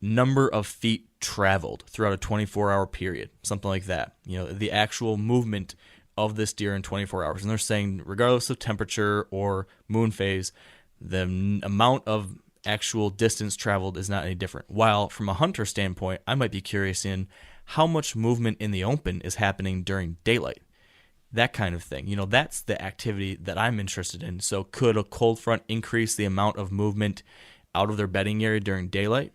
C: number of feet traveled throughout a 24-hour period, something like that, the actual movement of this deer in 24 hours. And they're saying, regardless of temperature or moon phase, the amount of actual distance traveled is not any different. While from a hunter standpoint, I might be curious in how much movement in the open is happening during daylight. That kind of thing. That's the activity that I'm interested in. So could a cold front increase the amount of movement out of their bedding area during daylight?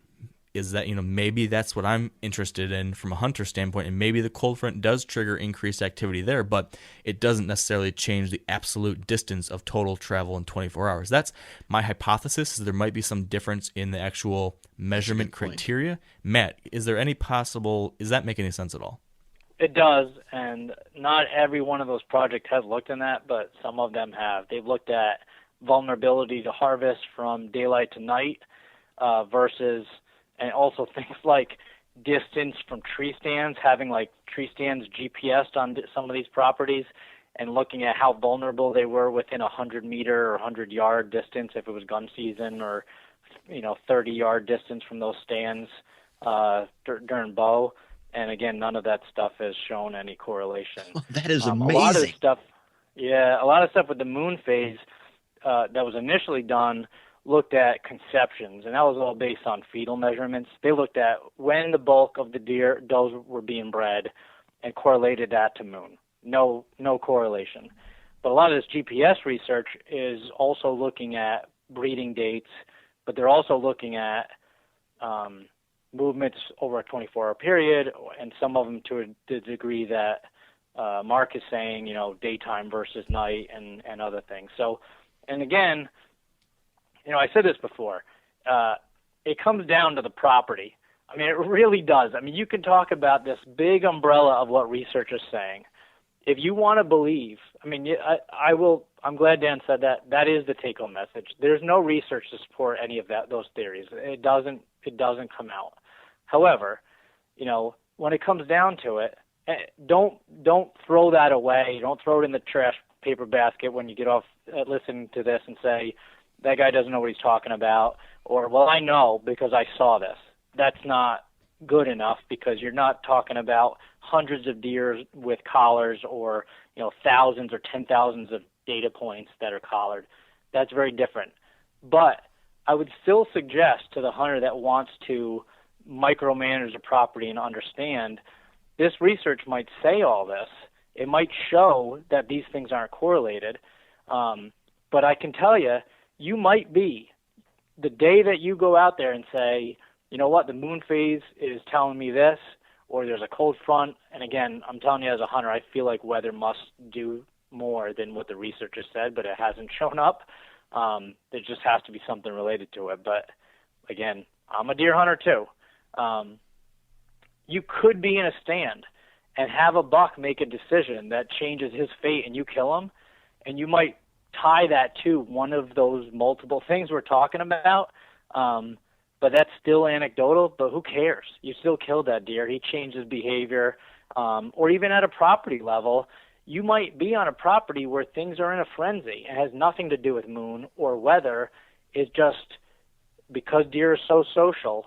C: Is that, maybe that's what I'm interested in from a hunter standpoint, and maybe the cold front does trigger increased activity there, but it doesn't necessarily change the absolute distance of total travel in 24 hours. That's my hypothesis, is there might be some difference in the actual measurement criteria. Matt, is that make any sense at all?
F: It does, and not every one of those projects has looked in that, but some of them have. They've looked at vulnerability to harvest from daylight to night versus, and also things like distance from tree stands, having like tree stands GPSed on some of these properties, and looking at how vulnerable they were within 100-meter or 100-yard distance if it was gun season, or 30-yard distance from those stands during bow. And again, none of that stuff has shown any correlation.
D: That is amazing.
F: A lot of stuff with the moon phase that was initially done looked at conceptions, and that was all based on fetal measurements. They looked at when the bulk of the deer, does were being bred, and correlated that to moon. No correlation. But a lot of this GPS research is also looking at breeding dates, but they're also looking at movements over a 24-hour period, and some of them to the degree that Mark is saying, daytime versus night and other things. So, and again, I said this before, it comes down to the property. I mean, it really does. I mean, you can talk about this big umbrella of what research is saying. If you want to believe, I mean, I'm glad Dan said that. That is the take-home message. There's no research to support any of those theories. It doesn't come out. However, when it comes down to it, don't throw that away. Don't throw it in the trash paper basket when you get off listening to this and say, that guy doesn't know what he's talking about, or, well, I know because I saw this. That's not good enough, because you're not talking about hundreds of deer with collars, or thousands or 10,000s of data points that are collared. That's very different. But I would still suggest to the hunter that wants to micromanage a property and understand, this research might say all this. It might show that these things aren't correlated. But I can tell you, you might be, the day that you go out there and say, you know what, the moon phase is telling me this, or there's a cold front. And again, I'm telling you as a hunter, I feel like weather must do more than what the research has said, but it hasn't shown up. There just has to be something related to it. But again, I'm a deer hunter too. You could be in a stand and have a buck make a decision that changes his fate and you kill him, and you might tie that to one of those multiple things we're talking about. But that's still anecdotal, but who cares? You still killed that deer. He changed his behavior. Or even at a property level, you might be on a property where things are in a frenzy. It has nothing to do with moon or weather. It's just because deer are so social,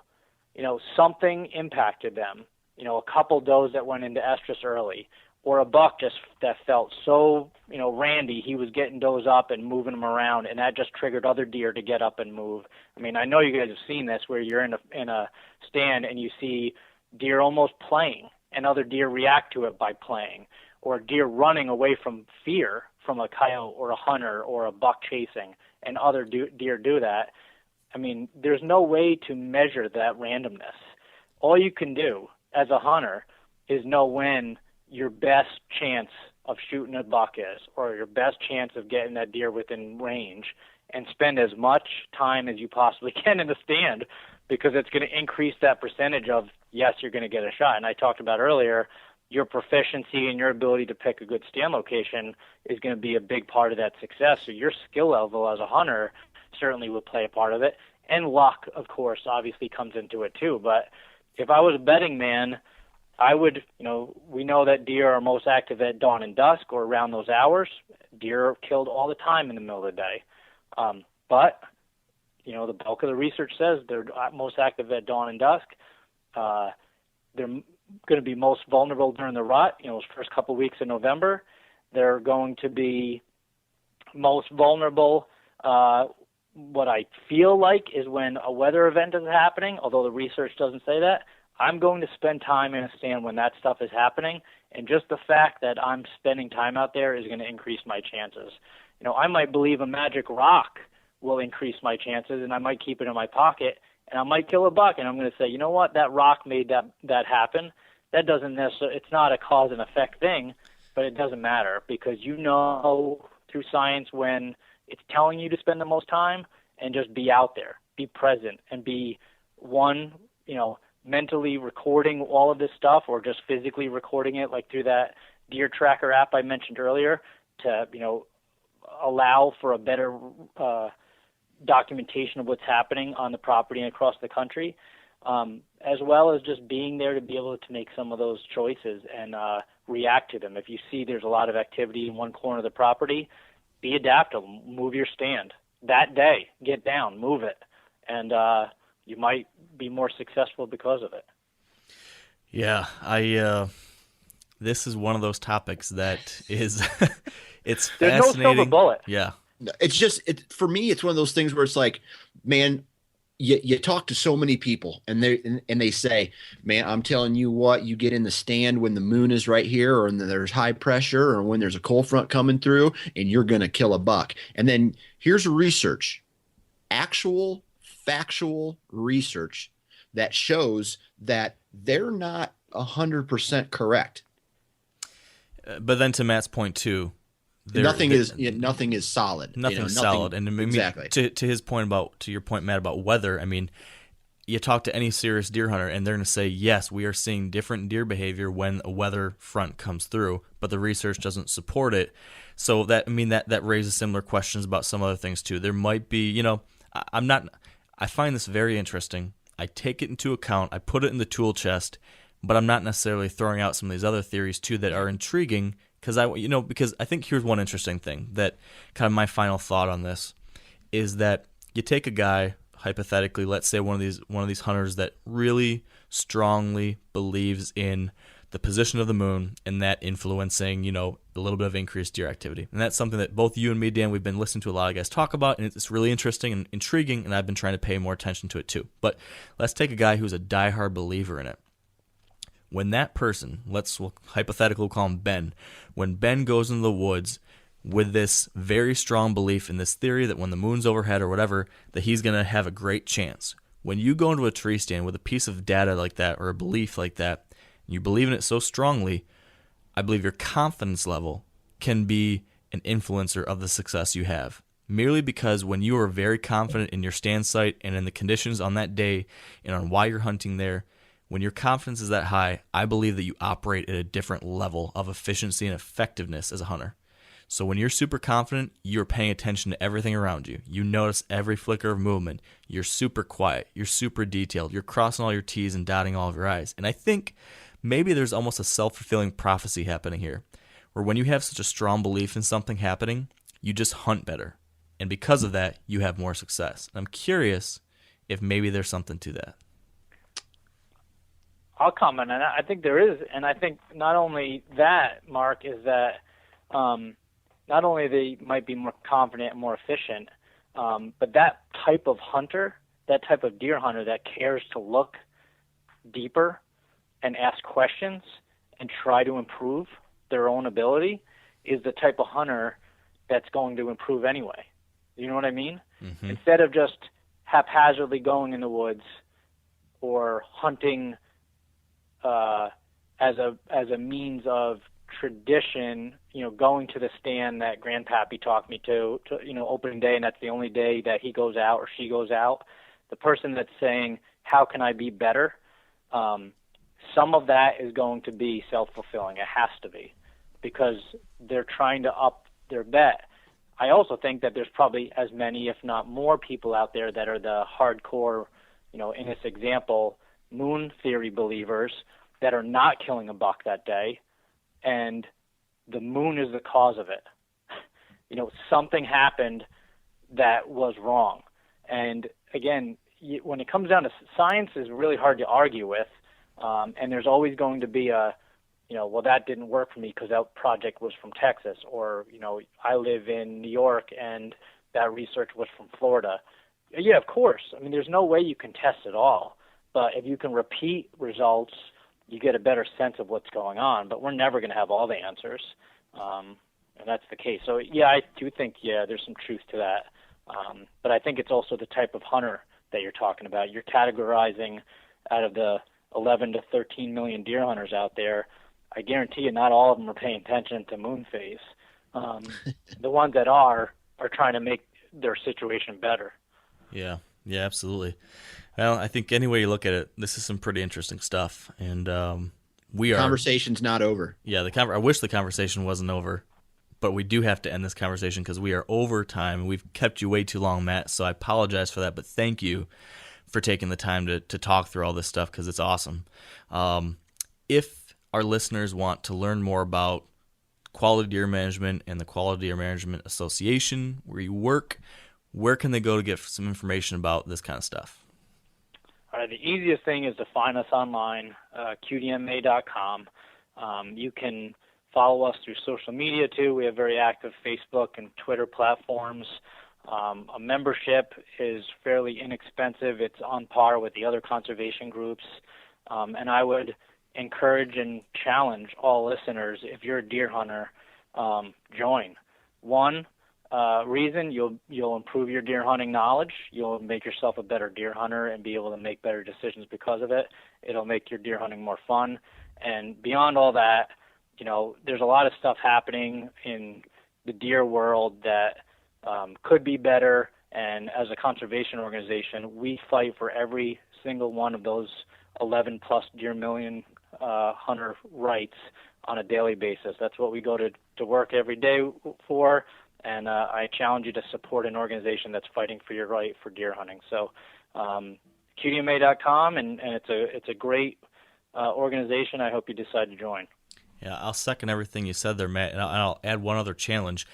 F: something impacted them. A couple does that went into estrus early, or a buck just that felt so, randy, he was getting does up and moving them around, and that just triggered other deer to get up and move. I mean, I know you guys have seen this where you're in a stand and you see deer almost playing, and other deer react to it by playing, or deer running away from fear from a coyote or a hunter or a buck chasing, and other deer do that. I mean, there's no way to measure that randomness. All you can do as a hunter is know when your best chance of shooting a buck is, or your best chance of getting that deer within range, and spend as much time as you possibly can in the stand, because it's going to increase that percentage of, yes, you're going to get a shot. And I talked about earlier, your proficiency and your ability to pick a good stand location is going to be a big part of that success. So your skill level as a hunter certainly will play a part of it. And luck, of course, obviously comes into it too. But if I was a betting man, I would, we know that deer are most active at dawn and dusk or around those hours. Deer are killed all the time in the middle of the day. But, the bulk of the research says they're most active at dawn and dusk. They're going to be most vulnerable during the rut, those first couple of weeks of November. They're going to be most vulnerable. What I feel like is when a weather event is happening, although the research doesn't say that. I'm going to spend time in a stand when that stuff is happening, and just the fact that I'm spending time out there is going to increase my chances. I might believe a magic rock will increase my chances, and I might keep it in my pocket, and I might kill a buck, and I'm going to say, you know what, that rock made that happen. That doesn't necessarily, it's not a cause and effect thing, but it doesn't matter, because through science when it's telling you to spend the most time, and just be out there, be present, and be mentally recording all of this stuff, or just physically recording it, like through that deer tracker app I mentioned earlier, to allow for a better documentation of what's happening on the property and across the country, as well as just being there to be able to make some of those choices and react to them. If you see there's a lot of activity in one corner of the property, be adaptable, move your stand that day, get down, move it, and you might be more successful because of it.
C: Yeah, this is one of those topics that is, it's
F: There's
C: fascinating.
F: no silver bullet.
C: Yeah.
D: It's just, for me, it's one of those things where it's like, man, you talk to so many people and they say, man, I'm telling you what, you get in the stand when the moon is right here, or when there's high pressure, or when there's a cold front coming through, and you're going to kill a buck. And then here's research, actual factual research that shows that they're not 100% correct.
C: But then to Matt's point too,
D: nothing is solid.
C: Nothing's solid. And I mean,
D: exactly.
C: To his point to your point, Matt, about weather, I mean, you talk to any serious deer hunter and they're going to say, yes, we are seeing different deer behavior when a weather front comes through, but the research doesn't support it. So that raises similar questions about some other things too. There might be, I find this very interesting. I take it into account. I put it in the tool chest, but I'm not necessarily throwing out some of these other theories too that are intriguing, because I think here's one interesting thing that kind of my final thought on this is that you take a guy, hypothetically, let's say one of these hunters that really strongly believes in the position of the moon and that influencing, a little bit of increased deer activity. And that's something that both you and me, Dan, we've been listening to a lot of guys talk about, and it's really interesting and intriguing, and I've been trying to pay more attention to it too. But let's take a guy who's a diehard believer in it. When that person, we'll hypothetically call him Ben, when Ben goes into the woods with this very strong belief in this theory that when the moon's overhead or whatever, that he's going to have a great chance. When you go into a tree stand with a piece of data like that or a belief like that, and you believe in it so strongly, I believe your confidence level can be an influencer of the success you have. Merely because when you are very confident in your stand site and in the conditions on that day and on why you're hunting there, when your confidence is that high, I believe that you operate at a different level of efficiency and effectiveness as a hunter. So when you're super confident, you're paying attention to everything around you. You notice every flicker of movement. You're super quiet. You're super detailed. You're crossing all your T's and dotting all of your I's. And I think maybe there's almost a self-fulfilling prophecy happening here, where when you have such a strong belief in something happening, you just hunt better. And because of that, you have more success. I'm curious if maybe there's something to that.
F: I'll comment on that. I think there is, and I think not only that, Mark, is that not only they might be more confident and more efficient, but that type of hunter, that type of deer hunter that cares to look deeper and ask questions and try to improve their own ability is the type of hunter that's going to improve anyway. You know what I mean? Mm-hmm. Instead of just haphazardly going in the woods or hunting as a means of tradition, going to the stand that Grandpappy talked me to, opening day, and that's the only day that he goes out or she goes out. The person that's saying, how can I be better? Some of that is going to be self-fulfilling. It has to be, because they're trying to up their bet. I also think that there's probably as many, if not more, people out there that are the hardcore, in this example, moon theory believers that are not killing a buck that day, and the moon is the cause of it. Something happened that was wrong. And again, when it comes down to science, is really hard to argue with, and there's always going to be a, well, that didn't work for me because that project was from Texas, or, I live in New York and that research was from Florida. Yeah, of course. I mean, there's no way you can test it all, but if you can repeat results, you get a better sense of what's going on, but we're never going to have all the answers. And that's the case. So yeah, I do think, there's some truth to that. But I think it's also the type of hunter that you're talking about. You're categorizing out of the 11 to 13 million deer hunters out there. I guarantee you not all of them are paying attention to moon phase. The ones that are trying to make their situation better. Yeah,
C: absolutely. Well, I think any way you look at it, this is some pretty interesting stuff. And
D: Conversation's not over.
C: Yeah, I wish the conversation wasn't over, but we do have to end this conversation because we are over time. We've kept you way too long, Matt, so I apologize for that, but thank you for taking the time to talk through all this stuff because it's awesome. If our listeners want to learn more about Quality Deer Management and the Quality Deer Management Association, where you work, where can they go to get some information about this kind of stuff?
F: All right, the easiest thing is to find us online, qdma.com. You can follow us through social media, too. We have very active Facebook and Twitter platforms. A membership is fairly inexpensive. It's on par with the other conservation groups. And I would encourage and challenge all listeners, if you're a deer hunter, join. One reason, you'll improve your deer hunting knowledge. You'll make yourself a better deer hunter and be able to make better decisions because of it. It'll make your deer hunting more fun. And beyond all that, there's a lot of stuff happening in the deer world that could be better. And as a conservation organization, we fight for every single one of those 11 plus deer million hunter rights on a daily basis. That's what we go to work every day for, and I challenge you to support an organization that's fighting for your right for deer hunting. So qdma.com, and it's a great organization. I hope you decide to join.
C: Yeah, I'll second everything you said there, Matt, and I'll add one other challenge.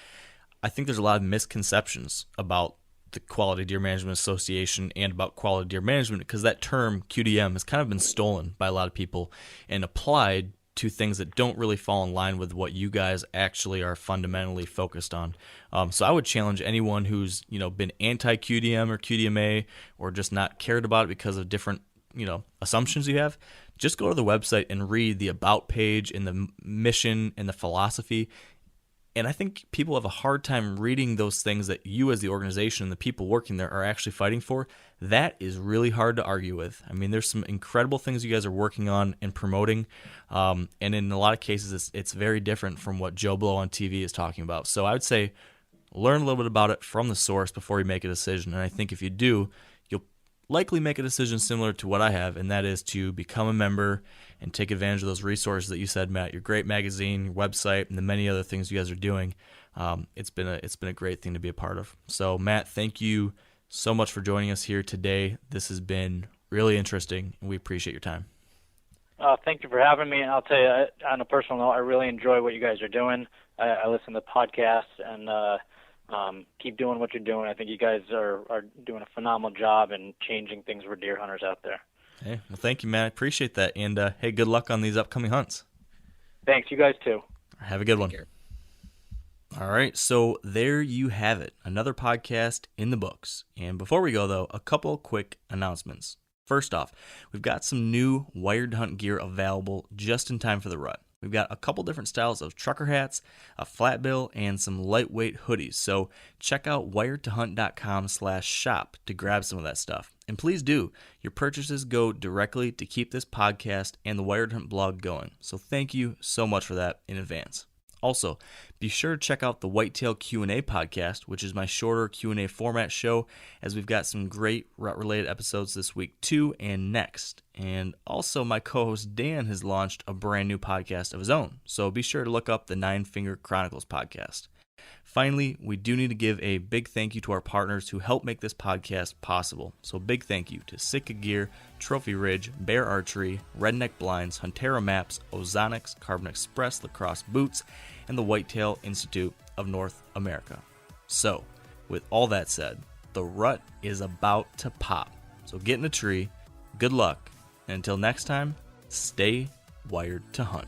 C: I think there's a lot of misconceptions about the Quality Deer Management Association and about quality deer management, because that term QDM has kind of been stolen by a lot of people and applied to things that don't really fall in line with what you guys actually are fundamentally focused on. So I would challenge anyone who's been anti-QDM or QDMA or just not cared about it because of different assumptions you have. Just go to the website and read the about page and the mission and the philosophy. And I think people have a hard time reading those things that you as the organization and the people working there are actually fighting for. That is really hard to argue with. I mean, there's some incredible things you guys are working on and promoting. And in a lot of cases, it's very different from what Joe Blow on TV is talking about. So I would say learn a little bit about it from the source before you make a decision. And I think if you do, you'll likely make a decision similar to what I have, and that is to become a member and take advantage of those resources that you said, Matt, your great magazine, your website, and the many other things you guys are doing. It's been a great thing to be a part of. So, Matt, thank you so much for joining us here today. This has been really interesting, and we appreciate your time.
F: Thank you for having me. And I'll tell you, on a personal note, I really enjoy what you guys are doing. I listen to podcasts and keep doing what you're doing. I think you guys are doing a phenomenal job in changing things for deer hunters out there.
C: Hey, well, thank you, Matt. I appreciate that. And, hey, good luck on these upcoming hunts.
F: Thanks. You guys, too.
C: Have a good one. All right, so there you have it. Another podcast in the books. And before we go, though, a couple quick announcements. First off, we've got some new Wired to Hunt gear available just in time for the rut. We've got a couple different styles of trucker hats, a flat bill, and some lightweight hoodies. So check out wiredtohunt.com/shop to grab some of that stuff. And please do. Your purchases go directly to keep this podcast and the Wired Hunt blog going. So thank you so much for that in advance. Also, be sure to check out the Whitetail Q&A podcast, which is my shorter Q&A format show, as we've got some great rut-related episodes this week too and next. And also, my co-host Dan has launched a brand new podcast of his own, so be sure to look up the Nine Finger Chronicles podcast. Finally, we do need to give a big thank you to our partners who help make this podcast possible. So big thank you to Sitka Gear, Trophy Ridge, Bear Archery, Redneck Blinds, Huntera Maps, Ozonics, Carbon Express Lacrosse Boots, and the Whitetail Institute of North America. So, with all that said, the rut is about to pop. So get in a tree, good luck, and until next time, stay wired to hunt.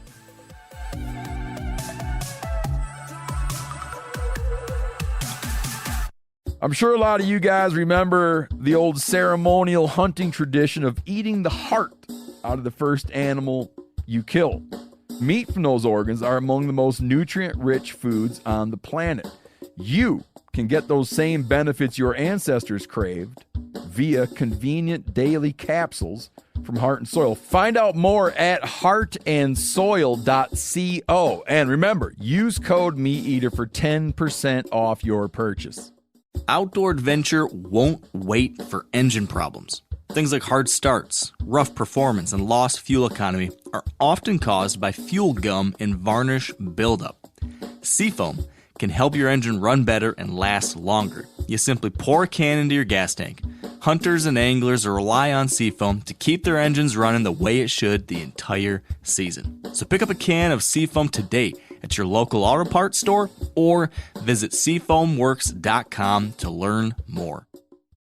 A: I'm sure a lot of you guys remember the old ceremonial hunting tradition of eating the heart out of the first animal you kill. Meat from those organs are among the most nutrient-rich foods on the planet. You can get those same benefits your ancestors craved via convenient daily capsules from Heart and Soil. Find out more at heartandsoil.co. And remember, use code MeatEater for 10% off your purchase.
C: Outdoor adventure won't wait for engine problems. Things like hard starts, rough performance, and lost fuel economy are often caused by fuel gum and varnish buildup. Seafoam can help your engine run better and last longer. You simply pour a can into your gas tank. Hunters and anglers rely on Seafoam to keep their engines running the way it should the entire season. So pick up a can of Seafoam today at your local auto parts store or visit seafoamworks.com to learn more.